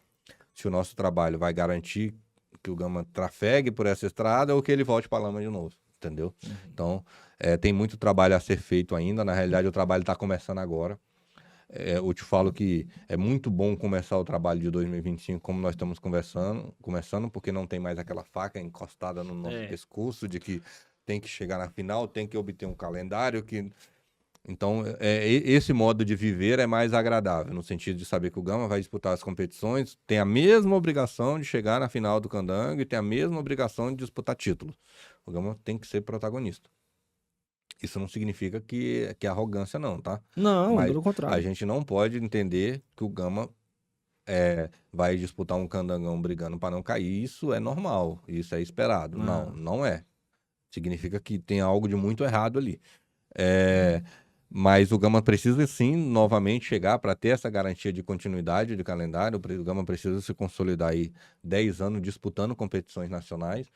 se o nosso trabalho vai garantir que o Gama trafegue por essa estrada ou que ele volte para a lama de novo, entendeu? Uhum. Então, tem muito trabalho a ser feito ainda. Na realidade, o trabalho está começando agora. Eu te falo que é muito bom começar o trabalho de 2025 como nós estamos começando, porque não tem mais aquela faca encostada no nosso pescoço de que tem que chegar na final, tem que obter um calendário que... Então, esse modo de viver é mais agradável, no sentido de saber que o Gama vai disputar as competições, tem a mesma obrigação de chegar na final do Candango e tem a mesma obrigação de disputar títulos. O Gama tem que ser protagonista. Isso não significa que é arrogância, não, tá? Não, Mas pelo contrário. a gente não pode entender que o Gama vai disputar um candangão brigando para não cair. Isso é normal, isso é esperado. Não é. Significa que tem algo de muito errado ali. Mas o Gama precisa, sim, novamente chegar para ter essa garantia de continuidade de calendário. O Gama precisa se consolidar aí 10 anos disputando competições nacionais.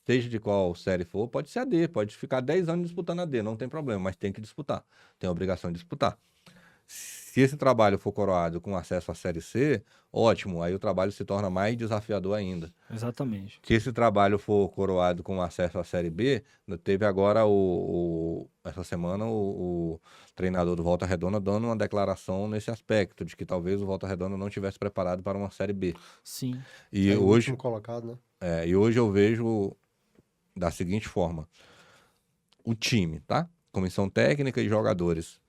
Seja de qual série for, pode ser a D, pode ficar 10 anos disputando a D, não tem problema, mas tem que disputar, tem a obrigação de disputar. Se esse trabalho for coroado com acesso à Série C, ótimo, aí o trabalho se torna mais desafiador ainda. Exatamente. Se esse trabalho for coroado com acesso à Série B, teve agora, essa semana, o treinador do Volta Redonda dando uma declaração nesse aspecto, de que talvez o Volta Redonda não estivesse preparado para uma Série B. Sim. E o hoje, último colocado, né? E hoje eu vejo da seguinte forma: o time, tá? Comissão técnica e jogadores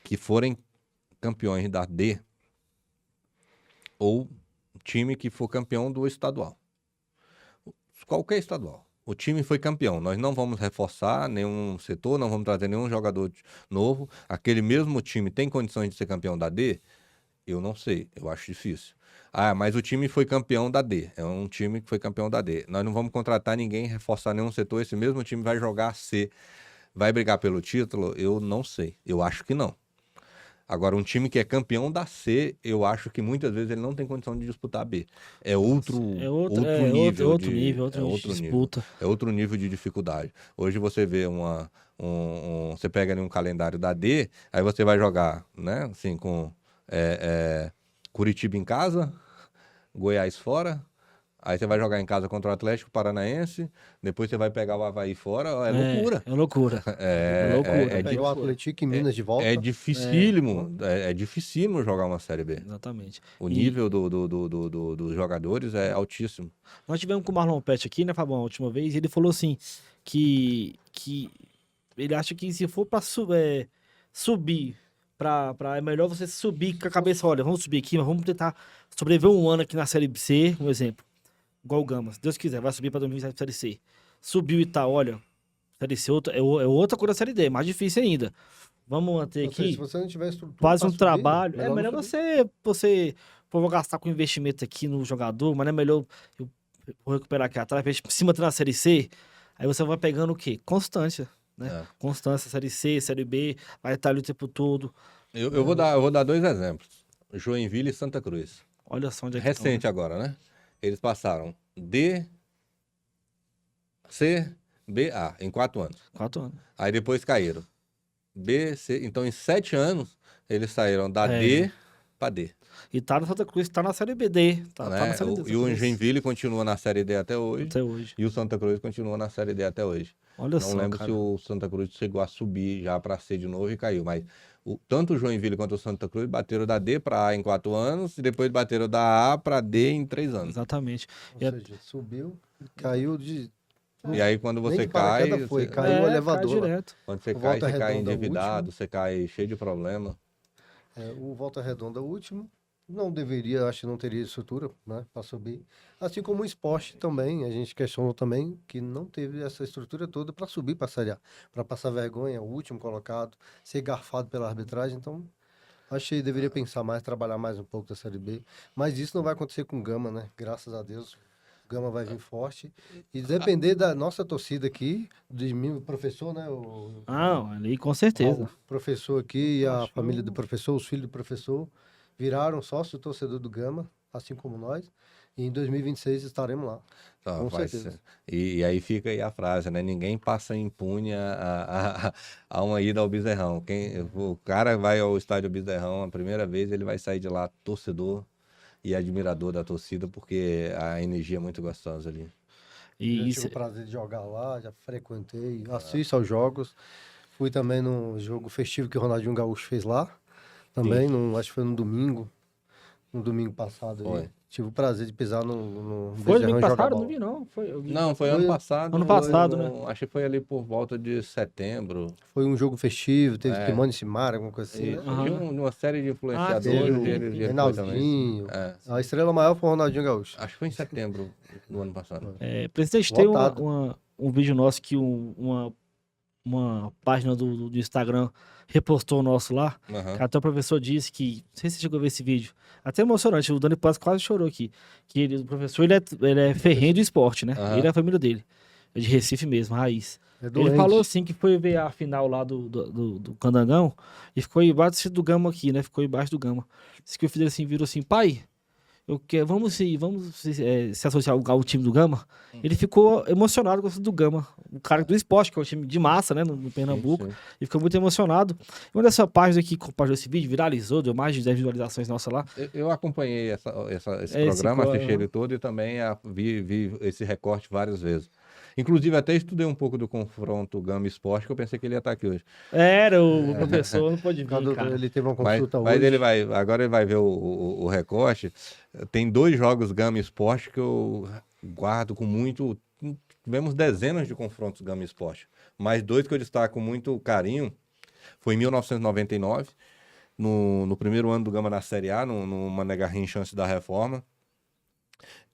que forem campeões da D ou time que for campeão do estadual. Qualquer estadual. O time foi campeão. Nós não vamos reforçar nenhum setor, não vamos trazer nenhum jogador novo. Aquele mesmo time tem condições de ser campeão da D? Eu não sei, eu acho difícil. Mas o time foi campeão da D. É um time que foi campeão da D. Nós não vamos contratar ninguém, reforçar nenhum setor. Esse mesmo time vai jogar C. Vai brigar pelo título? Eu não sei. Eu acho que não. Agora, um time que é campeão da C, eu acho que muitas vezes ele não tem condição de disputar a B. É outro nível de disputa. É outro nível de dificuldade. Hoje você vê você pega ali um calendário da D, aí você vai jogar, né, assim, com Curitiba em casa, Goiás fora, aí você vai jogar em casa contra o Atlético Paranaense, depois você vai pegar o Avaí fora, é loucura. É loucura. Pegar o Atlético em Minas de volta. É dificílimo, é dificílimo jogar uma Série B. Exatamente. O nível dos jogadores é altíssimo. Nós tivemos com o Marlon Pet aqui, né, Fabão, a última vez, e ele falou assim, que ele acha que se for pra subir, é melhor você subir com a cabeça, olha, vamos subir aqui, mas vamos tentar sobreviver um ano aqui na Série C, um exemplo. Igual o Gama, se Deus quiser, vai subir pra 2027 Série C. Subiu e tá, olha, Série C é outra coisa da Série D, mais difícil ainda. Vamos manter aqui. Se você não tiver estrutura, faz um trabalho. É melhor você vou gastar com investimento aqui no jogador, mas não é melhor eu vou recuperar aqui atrás, pra se manter na Série C. Aí você vai pegando o quê? Constância, né? Constância, Série C, Série B, vai estar ali o tempo todo. Eu vou dar 2 exemplos. Joinville e Santa Cruz. Olha só onde é que recente agora, né? Eles passaram D, C, B, A em 4 anos. 4 anos. Aí depois caíram. B, C. Então, em 7 anos, eles saíram da D pra D. E tá no Santa Cruz, tá na Série BD. Tá Né? na Série D. E o Joinville continua na Série D até hoje. Até hoje. E o Santa Cruz continua na Série D até hoje. Olha Não só, lembro cara. se o Santa Cruz chegou a subir já para C de novo e caiu, mas tanto o Joinville quanto o Santa Cruz bateram da D para A em 4 anos e depois bateram da A para D em 3 anos. Exatamente. Ou seja, subiu, caiu de... E aí quando Nem você de paraquedas cai, foi, caiu o elevador cai lá. direto. quando você O cai, Volta você cai Redonda, o endividado, último. você cai cheio de problema. O Volta Redonda, o último, não deveria, acho que não teria estrutura, né, para subir. Assim como o esporte também, a gente questionou também que não teve essa estrutura toda para subir para a Série A, para passar vergonha, o último colocado, ser garfado pela arbitragem. Então, acho que deveria pensar mais, trabalhar mais um pouco da Série B. Mas isso não vai acontecer com o Gama, né? Graças a Deus. O Gama vai vir forte. E depender da nossa torcida aqui, de mim, o professor, né? Ah, ali com certeza. O professor aqui e a Acho família do professor, os filhos do professor, viraram sócio torcedor do Gama, assim como nós. E em 2026 estaremos lá. Então, Com vai certeza. ser. E aí fica aí a frase, né? Ninguém passa impune a uma ida ao Bezerrão. O cara vai ao estádio Bezerrão a primeira vez, ele vai sair de lá torcedor e admirador da torcida, porque a energia é muito gostosa ali. Já E tive isso, o prazer de jogar lá, já frequentei, assisto aos jogos. Fui também no jogo festivo que o Ronaldinho Gaúcho fez lá. Também, acho que foi no domingo passado aí. Foi. Tive o prazer de pisar no foi Bezerrão domingo e jogar passado? bola. Não vi, não. Foi, eu vi. Não, foi ano Foi passado. ano passado, né? Acho que foi ali por volta de setembro. Foi um jogo festivo, teve É. Timone e Simara, alguma coisa assim, né? Aham. De uma série de influenciadores, Teve e o ele foi também. Reinaldinho. É. A estrela maior foi o Ronaldinho Gaúcho. Acho que foi em setembro do ano passado. Presidente, tem Lotado. um vídeo nosso que uma página do Instagram repostou o nosso lá. Aham. Que até o professor disse que. Não sei se você chegou a ver esse vídeo. Até emocionante. O Dani Paz quase chorou aqui. Que o professor ele é ferrenho do esporte, né? Aham. Ele é a família dele. É de Recife mesmo, raiz. É Ele doente. falou assim que foi ver a final lá do Candangão e ficou embaixo do Gama aqui, né? Ficou embaixo do Gama. Disse que o filho dele assim, virou assim, pai, vamos se associar ao time do Gama. Ele ficou emocionado com o do Gama. O cara do esporte, que é um time de massa, né? No Pernambuco. Sim, sim. E ficou muito emocionado. E uma dessa página aqui que compartilhou esse vídeo, viralizou, deu mais de 10 visualizações nossa lá. Eu acompanhei esse Esse programa, co- assisti ele todo e também vi esse recorte várias vezes. Inclusive, até estudei um pouco do confronto Gama Esporte, que eu pensei que ele ia estar aqui hoje. Era o professor, não pode vir, Cadu, cara. ele teve uma Mas, consulta mas hoje. agora ele vai ver o recorte. Tem 2 jogos Gama Esporte que eu guardo com muito. Tivemos dezenas de confrontos Gama Esporte, mas 2 que eu destaco com muito carinho. Foi em 1999, no primeiro ano do Gama na Série A, no Mané Garrincha antes da reforma.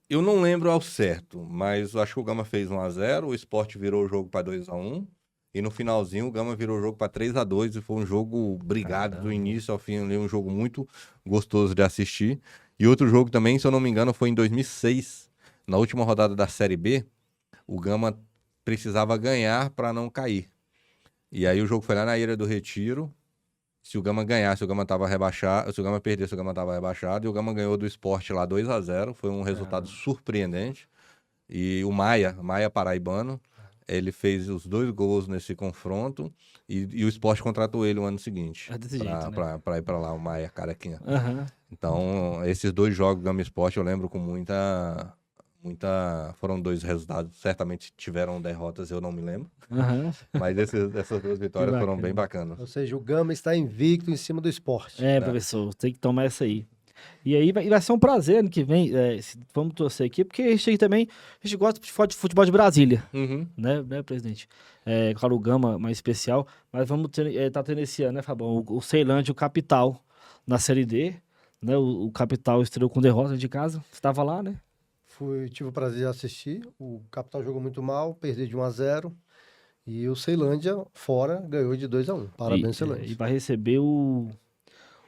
Eu não lembro ao certo, mas eu acho que o Gama fez 1-0, o Sport virou o jogo para 2-1, e no finalzinho o Gama virou o jogo para 3-2, e foi um jogo brigado do início ao fim, ali, um jogo muito gostoso de assistir. E outro jogo também, se eu não me engano, foi em 2006, na última rodada da Série B, o Gama precisava ganhar para não cair. E aí o jogo foi lá na Ilha do Retiro. Se o Gama ganhasse, o Gama estava rebaixado. Se o Gama perdesse, o Gama estava rebaixado. E o Gama ganhou do Sport lá 2-0. Foi um resultado surpreendente. E o Maia paraibano, ele fez os 2 gols nesse confronto. E o Sport contratou ele no ano seguinte. É desse jeito, né? Pra ir pra lá, o Maia carequinha. Aham. Então, esses 2 jogos Gama Sport eu lembro com muita. Foram 2 resultados. Certamente tiveram derrotas, eu não me lembro. Aham. Mas essas 2 vitórias Que foram bacana. bem bacanas. Ou seja, o Gama está invicto em cima do esporte. Professor, tem que tomar essa aí. E aí vai ser um prazer ano que vem, vamos torcer aqui, porque a gente também, a gente gosta de futebol de Brasília, Uhum. né, presidente? Claro, o Gama mais especial, mas vamos ter, tá tendo esse ano, né, Fabão? O Ceilândia, o Capital, na Série D, né? O Capital estreou com derrota de casa, você estava lá, né? Tive o prazer de assistir. O Capital jogou muito mal, perdeu de 1-0. E o Ceilândia, fora, ganhou de 2-1. Parabéns, Ceilândia. E vai receber o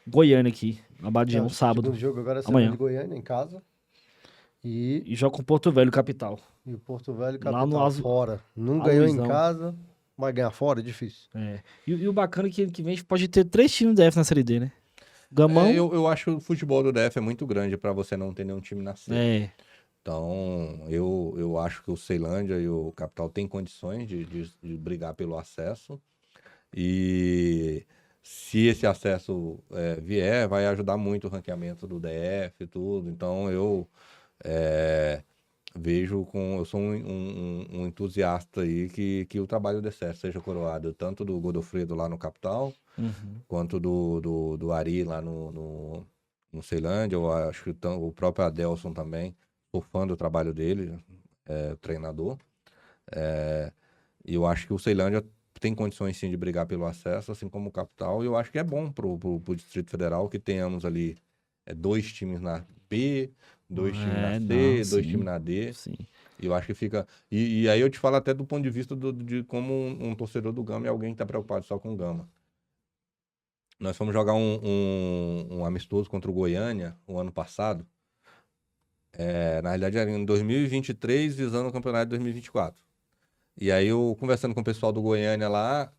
Goiânia aqui, na Badião, O sábado. segundo jogo agora é Amanhã. Ceilândia e Goiânia, em casa. E E joga com o Porto Velho, Capital. o Porto Velho, Lá no Capital, fora. Não Aloizão. ganhou em casa, vai ganhar fora, é difícil. E o bacana é que ano que vem a gente pode ter 3 times do DF na Série D, né? Gamão. Eu acho que o futebol do DF é muito grande para você não ter nenhum time na C. Então, eu acho que o Ceilândia e o Capital têm condições de brigar pelo acesso. E se esse acesso vier, vai ajudar muito o ranqueamento do DF e tudo. Então, eu eu sou um entusiasta aí que o trabalho dê certo, seja coroado, tanto do Godofredo lá no Capital, quanto do Ari lá no Ceilândia. Eu acho que o próprio Adelson também, sou fã do trabalho dele, treinador. E eu acho que o Ceilândia tem condições sim de brigar pelo acesso, assim como o Capital, e eu acho que é bom pro Distrito Federal que tenhamos ali 2 times na B, 2 times na C, não, 2 sim, times na D. sim. E eu acho que fica. E aí eu te falo até do ponto de vista de como um torcedor do Gama é alguém que está preocupado só com o Gama. Nós fomos jogar um amistoso contra o Goiânia o ano passado. Na realidade, era em 2023, visando o campeonato de 2024. E aí eu conversando com o pessoal do Goiânia lá,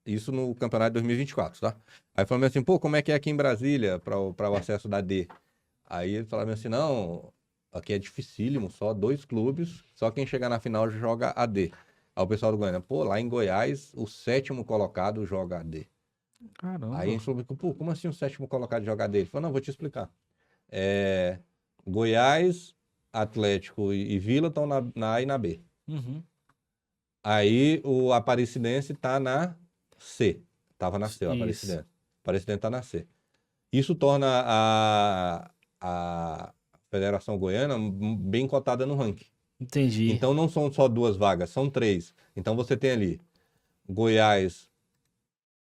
isso no campeonato de 2024, tá? Aí falando assim, pô, como é que é aqui em Brasília para o acesso da D? Aí eles falaram assim, não, aqui é dificílimo, só 2 clubes, só quem chegar na final joga a D. Aí o pessoal do Goiânia, pô, lá em Goiás, o 7º colocado joga a D. Caramba. Aí a gente falou, pô, como assim o 7º colocado joga a D? Ele falou, não, vou te explicar. Goiás, Atlético e Vila estão na A e na B. Aí o Aparecidense tá na C. Tava na C, o Aparecidense. O Aparecidense tá na C. Isso torna a Federação Goiana bem cotada no ranking. Entendi. Então não são só 2 vagas, são 3. Então você tem ali Goiás,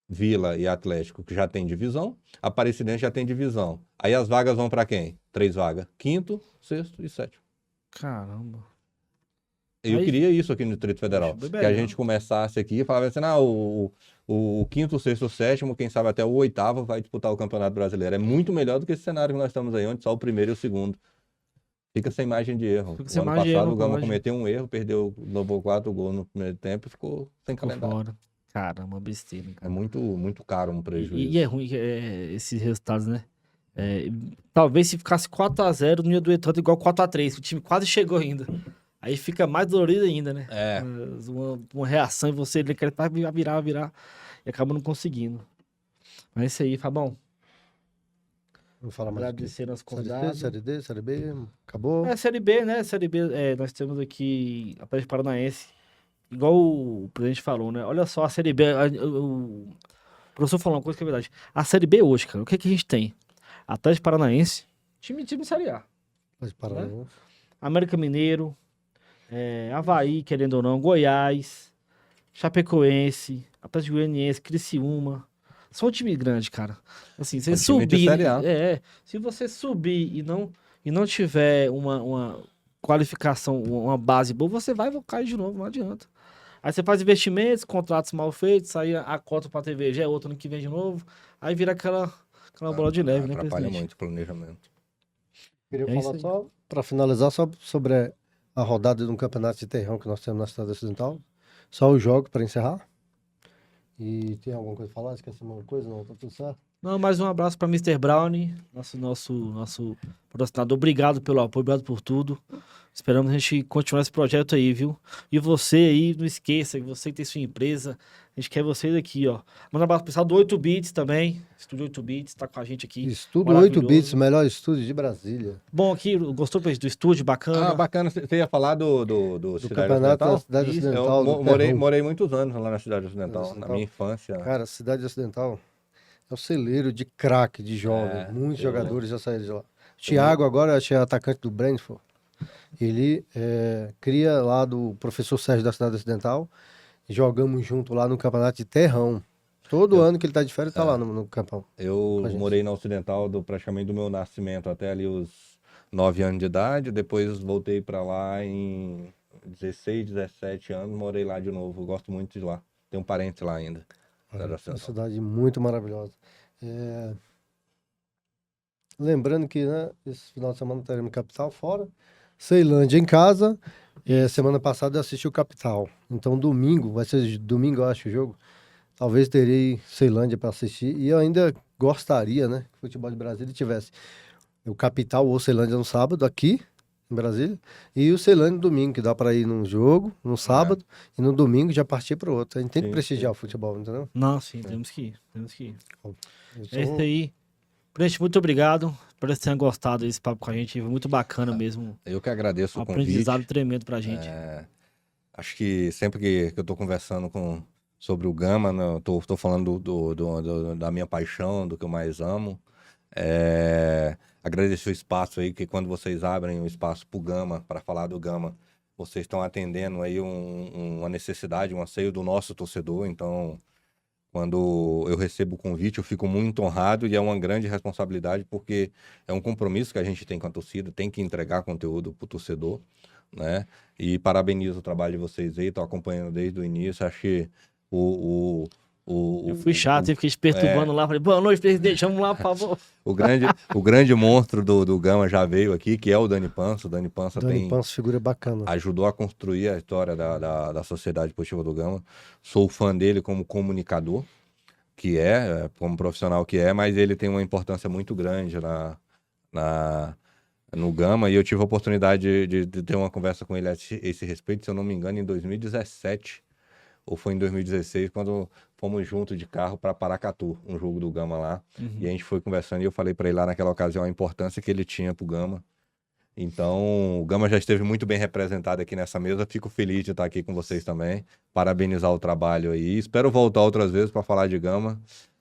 Vila e Atlético, que já tem divisão. Aparecidense já tem divisão. Aí as vagas vão para quem? 3 vagas. 5º, 6º e 7º. Caramba. Eu queria isso aqui no Distrito Federal. Poxa, que a gente começasse aqui e falasse assim, o 5º, 6º, 7º, quem sabe até o 8º vai disputar o Campeonato Brasileiro. É muito melhor do que esse cenário que nós estamos aí, onde só o 1º e o 2º. Fica sem margem de erro. O ano passado o Gama cometeu um erro, levou 4 gols no primeiro tempo e ficou sem calendário. Fora. Caramba, besteira, cara. É muito, muito caro um prejuízo. E é ruim esses resultados, né? Talvez se ficasse 4x0, não ia doer tanto igual 4x3, o time quase chegou ainda. Aí fica mais dolorido ainda, né? Uma reação em você, ele quer virar, e acaba não conseguindo. Mas é isso aí, Fabão. Vamos falar mais agradecer nosso convidado. Série D, Série B, acabou? Série B, né? Série B, nós temos aqui a Atlético Paranaense, igual o presidente falou, né? Olha só, a Série B, o professor falou uma coisa que é verdade. A Série B hoje, cara, o que a gente tem? Atlético Paranaense, time Série A. Atlético Paranaense. Né? América Mineiro, Avaí, querendo ou não, Goiás, Chapecoense, Atlético Goianiense, Criciúma. São um time grande, cara. Assim, você subir, se você subir e não tiver uma qualificação, uma base boa, você vai cair de novo, não adianta. Aí você faz investimentos, contratos mal feitos, aí a cota pra TV já é outra ano que vem de novo, aí vira aquela bola de neve, né, presidente? Atrapalha muito o planejamento. Queria falar só, para finalizar, só sobre a rodada de um campeonato de terrão que nós temos na cidade ocidental. Só o jogo para encerrar. E tem alguma coisa a falar? Esqueci alguma coisa? Não, tá tudo certo? Não, mais um abraço para Mr. Brownie, nosso patrocinador. Obrigado pelo apoio, obrigado por tudo. Esperamos a gente continuar esse projeto aí, viu? E você aí, não esqueça, você que tem sua empresa, a gente quer vocês aqui, ó. Manda um abraço pro pessoal do 8 Bits também, Estúdio 8 Bits, tá com a gente aqui. Estúdio 8 Bits, melhor estúdio de Brasília. Bom aqui, gostou do estúdio? Bacana. Bacana. Você ia falar do Cidade campeonato Ocidental? da Cidade Ocidental. Eu morei muitos anos lá na Cidade Ocidental, na minha infância. Cara, a Cidade Ocidental é o celeiro de craque, de jovens. Muitos jogadores já saíram de lá. O Thiago agora, acho que é atacante do Brentford. Ele cria lá do professor Sérgio da Cidade Ocidental. Jogamos junto lá no campeonato de terrão. Todo ano que ele tá de férias, tá lá no campão. Eu morei na Ocidental praticamente do meu nascimento até ali os 9 anos de idade. Depois voltei pra lá em 16, 17 anos. Morei lá de novo. Gosto muito de lá. Tenho um parente lá ainda. É uma cidade muito maravilhosa. Lembrando que, né, esse final de semana teremos Capital fora. Ceilândia em casa. Semana passada eu assisti o Capital. Então domingo, vai ser domingo, eu acho, o jogo. Talvez terei Ceilândia para assistir. E eu ainda gostaria, né, que o futebol de Brasília tivesse o Capital ou Ceilândia no sábado aqui. em Brasília, e o Ceilândia no domingo, que dá para ir num jogo, no sábado, e no domingo já partir para outro. A gente tem que Sim, prestigiar o futebol, entendeu? Não, sim, temos que ir. Temos que ir. Eu É isso sou- aí. Presidente, muito obrigado por ter gostado desse papo com a gente. Foi muito bacana mesmo. Eu que agradeço Um o convite. aprendizado tremendo pra gente. Acho que sempre que eu estou conversando sobre o Gama, né, eu tô falando da minha paixão, do que eu mais amo. Agradecer o espaço aí, que quando vocês abrem o espaço para o Gama, para falar do Gama, vocês estão atendendo aí uma necessidade, um anseio do nosso torcedor. Então, quando eu recebo o convite, eu fico muito honrado e é uma grande responsabilidade, porque é um compromisso que a gente tem com a torcida, tem que entregar conteúdo para o torcedor, né? E parabenizo o trabalho de vocês aí, estou acompanhando desde o início. Acho que Eu fui chato, eu fiquei te perturbando lá. Falei, boa noite, presidente, vamos lá, por favor. o grande monstro do Gama já veio aqui, que é o Dani Panso. O Dani Panso Dani Panso, figura bacana. ajudou a construir a história da Sociedade Esportiva do Gama. Sou fã dele como comunicador, como profissional que é, mas ele tem uma importância muito grande no Gama, e eu tive a oportunidade de ter uma conversa com ele a esse respeito, se eu não me engano, em 2017, ou foi em 2016, quando fomos juntos de carro para Paracatu, um jogo do Gama lá, e a gente foi conversando, e eu falei para ele lá naquela ocasião a importância que ele tinha pro Gama. Então, o Gama já esteve muito bem representado aqui nessa mesa, fico feliz de estar aqui com vocês também, parabenizar o trabalho aí, espero voltar outras vezes para falar de Gama,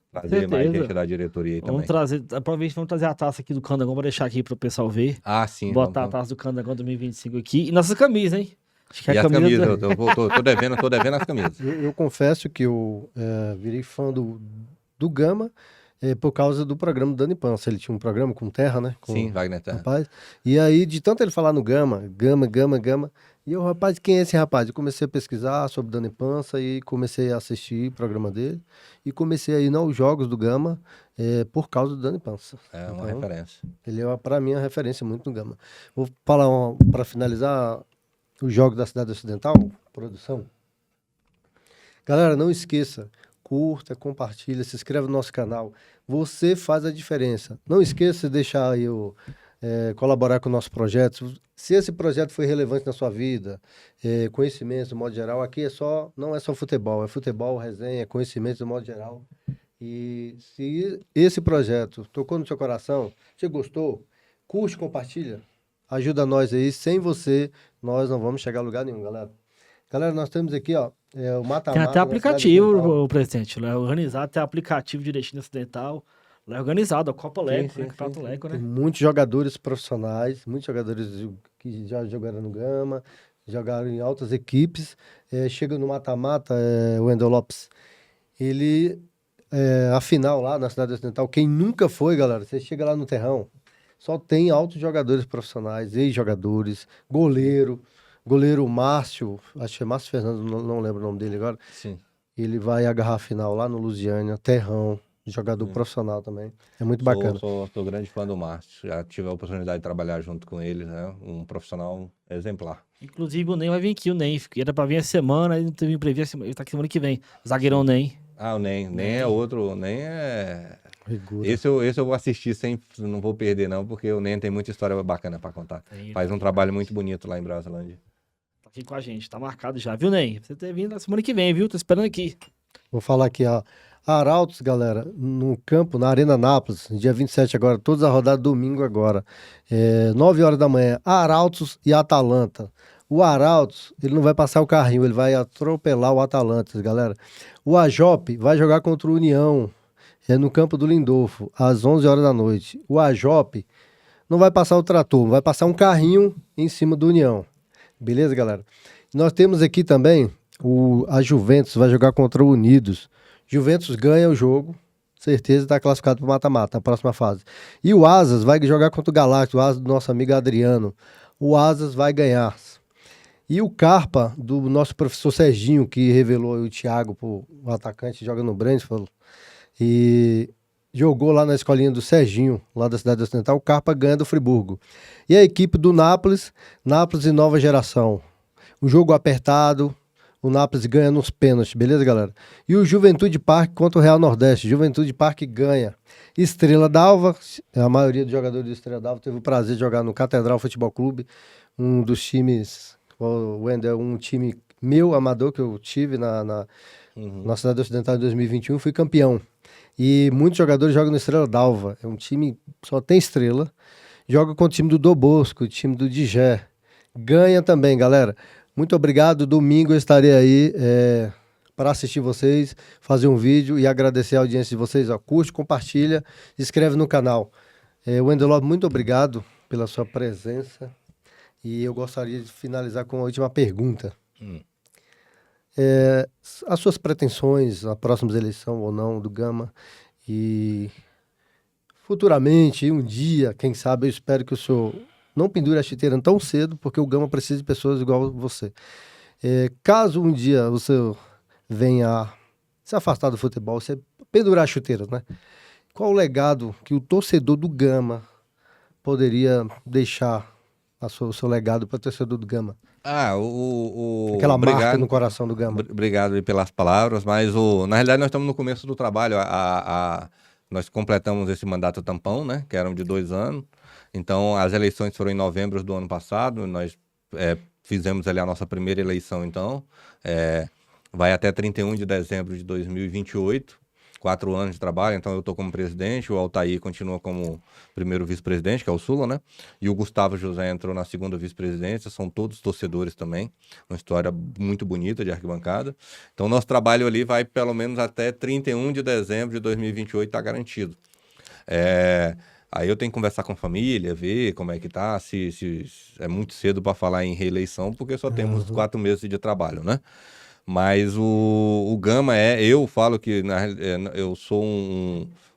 trazer mais gente da diretoria aí Vamos também. provavelmente vamos trazer a taça aqui do Candangão para deixar aqui pro pessoal ver. Ah, sim. Botar a taça do Candangão 2025 aqui. E nossa camisa, hein? Acho que E a as camisa camisas, eu tô devendo as camisas. Eu confesso que eu virei fã do Gama por causa do programa do Dani Panso. Ele tinha um programa com Terra, né? Com Sim, Wagner Terra. rapaz. E aí, de tanto ele falar no Gama, e eu, rapaz, quem é esse rapaz? Eu comecei a pesquisar sobre o Dani Panso e comecei a assistir o programa dele. E comecei a ir aos jogos do Gama por causa do Dani Panso. É uma Então, referência. ele é, para mim, uma referência muito no Gama. Vou falar, para finalizar, os jogos da Cidade Ocidental, produção. Galera, não esqueça, curta, compartilha, se inscreve no nosso canal. Você faz a diferença. Não esqueça de deixar eu colaborar com o nosso projeto. Se esse projeto foi relevante na sua vida, conhecimento, de modo geral, aqui não é só futebol, é futebol, resenha, conhecimento, de modo geral. E se esse projeto tocou no seu coração, você gostou, curte, compartilha, ajuda nós aí. Sem você, nós não vamos chegar a lugar nenhum, galera. Galera, nós temos aqui, ó, o Mata-Mata. tem até aplicativo, o presidente. Lá é organizado, tem aplicativo de destino ocidental. Lá é organizado, a Copa Leco, né? Campeonato Leco, né? Tem muitos jogadores profissionais, muitos jogadores que já jogaram no Gama, jogaram em altas equipes. Chega no Mata-Mata, o Wendel Lopes. Ele, a final lá na Cidade Ocidental, quem nunca foi, galera, você chega lá no terrão, só tem altos jogadores profissionais, ex-jogadores, goleiro Márcio, acho que é Márcio Fernando, não lembro o nome dele agora. Sim. Ele vai agarrar a final lá no Lusiânia, terrão, jogador profissional também. É muito bacana. Sou grande fã do Márcio. Já tive a oportunidade de trabalhar junto com ele, né? Um profissional exemplar. Inclusive o Ney vai vir aqui, o Ney. Era pra vir a semana, aí não teve previsto, ele tá aqui semana que vem. Zagueirão Ney. Ah, o Nem é outro, o Nem é... Figura. Esse eu vou assistir não vou perder não, porque o Nem tem muita história bacana para contar. Faz um trabalho muito bonito lá em Brasilândia. Tá aqui com a gente, tá marcado já, viu, Ney? Você ter vindo na semana que vem, viu? Tô esperando aqui. Vou falar aqui, ó. Arautos, galera, no campo, na Arena Nápoles, dia 27 agora, todos a rodada domingo agora. 9 horas da manhã, Arautos e Atalanta. O Arautos, ele não vai passar o carrinho, ele vai atropelar o Atalanta, galera. O Ajope vai jogar contra o União, no campo do Lindolfo, às 11 horas da noite. O Ajope não vai passar o trator, vai passar um carrinho em cima do União. Beleza, galera? Nós temos aqui também a Juventus, vai jogar contra o Unidos. Juventus ganha o jogo, certeza está classificado para o mata-mata, na próxima fase. E o Asas vai jogar contra o Galáctico, o Asas do nosso amigo Adriano. O Asas vai ganhar. E o Carpa, do nosso professor Serginho, que revelou o Thiago, o atacante, joga no Brentford, e jogou lá na escolinha do Serginho, lá da Cidade Ocidental. O Carpa ganha do Friburgo. E a equipe do Nápoles e Nova Geração. Um jogo apertado, O Nápoles ganha nos pênaltis, beleza, galera? E o Juventude Parque contra o Real Nordeste. Juventude Parque ganha. Estrela d'Alva, a maioria dos jogadores do Estrela d'Alva teve o prazer de jogar no Catedral Futebol Clube, um dos times, o Wendel, um time meu, amador, que eu tive na Cidade Ocidental em 2021, fui campeão. E muitos jogadores jogam no Estrela d'Alva. É um time que só tem estrela. Joga contra o time do Bosco, o time do Digé. Ganha também, galera. Muito obrigado. Domingo eu estarei aí para assistir vocês, fazer um vídeo e agradecer a audiência de vocês. Ó, curte, compartilha, se inscreve no canal. Wendel Lopes, muito obrigado pela sua presença. E eu gostaria de finalizar com a última pergunta. As suas pretensões na próxima eleição ou não do Gama e futuramente, um dia, quem sabe, eu espero que o senhor não pendure a chuteira tão cedo, porque o Gama precisa de pessoas igual você. Caso um dia você venha a se afastar do futebol, você pendurar as chuteiras, né? Qual o legado que o torcedor do Gama poderia deixar o seu legado para o torcedor do Gama? Aquela marca no coração do Gama. Obrigado aí pelas palavras, mas na realidade nós estamos no começo do trabalho. Nós completamos esse mandato tampão, né? Que eram de 2 anos. Então, as eleições foram em novembro do ano passado. Nós fizemos ali a nossa primeira eleição, então. Vai até 31 de dezembro de 2028. 4 anos de trabalho, então eu estou como presidente, o Altair continua como primeiro vice-presidente, que é o Sula, né? E o Gustavo José entrou na segunda vice-presidência, são todos torcedores também, uma história muito bonita de arquibancada. Então, nosso trabalho ali vai pelo menos até 31 de dezembro de 2028, está garantido. Aí eu tenho que conversar com a família, ver como é que tá, se é muito cedo para falar em reeleição, porque só temos 4 meses de trabalho, né? Mas o Gama eu falo que eu sou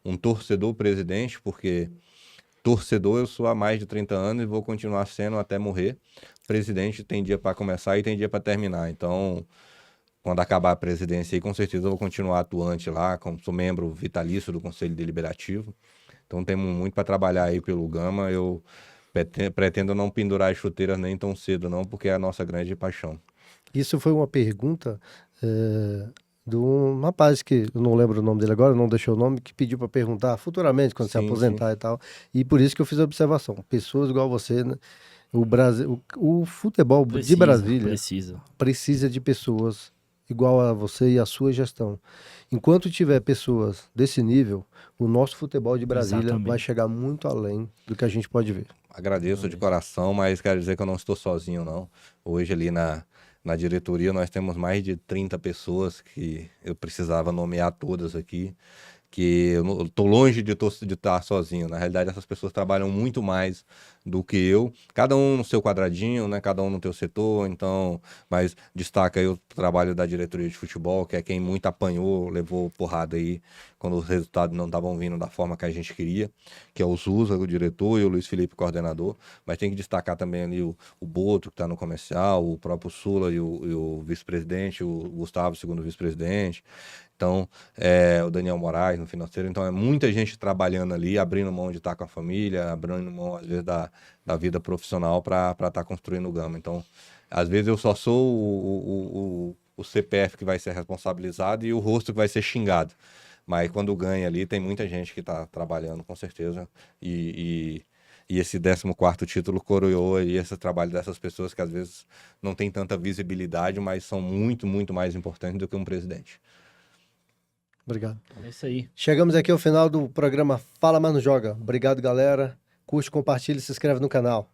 um torcedor presidente, porque torcedor eu sou há mais de 30 anos e vou continuar sendo até morrer. Presidente tem dia para começar e tem dia para terminar. Então, quando acabar a presidência aí, com certeza eu vou continuar atuante lá, sou membro vitalício do Conselho Deliberativo. Então, temos muito para trabalhar aí pelo Gama. Eu pretendo não pendurar as chuteiras nem tão cedo não, porque é a nossa grande paixão. Isso foi uma pergunta de um rapaz que eu não lembro o nome dele agora, não deixou o nome, que pediu para perguntar futuramente, quando se aposentar e tal. E por isso que eu fiz a observação. Pessoas igual você, né? O futebol de Brasília precisa de pessoas igual a você e a sua gestão. Enquanto tiver pessoas desse nível, o nosso futebol de Brasília vai chegar muito além do que a gente pode ver. Agradeço de coração, mas quero dizer que eu não estou sozinho, não. Hoje ali na diretoria nós temos mais de 30 pessoas que eu precisava nomear todas aqui, que eu estou longe de estar sozinho. Na realidade, essas pessoas trabalham muito mais do que eu, cada um no seu quadradinho, né? Cada um no seu setor, então, mas destaca aí o trabalho da diretoria de futebol, que é quem muito apanhou, levou porrada aí, quando os resultados não estavam vindo da forma que a gente queria, que é o Zusa, o diretor, e o Luiz Felipe, coordenador, mas tem que destacar também ali o Boto, que está no comercial, o próprio Sula e o vice-presidente, o Gustavo, segundo vice-presidente. Então, o Daniel Moraes no financeiro. Então, é muita gente trabalhando ali, abrindo mão de estar com a família, abrindo mão, às vezes, da vida profissional para estar construindo o Gama. Então, às vezes, eu só sou o CPF que vai ser responsabilizado e o rosto que vai ser xingado. Mas, quando ganha ali, tem muita gente que está trabalhando, com certeza. E esse 14º título coroou aí esse trabalho dessas pessoas que, às vezes, não tem tanta visibilidade, mas são muito, muito mais importantes do que um presidente. Obrigado. É isso aí. Chegamos aqui ao final do programa Fala Mas Não Joga. Obrigado, galera. Curte, compartilha e se inscreve no canal.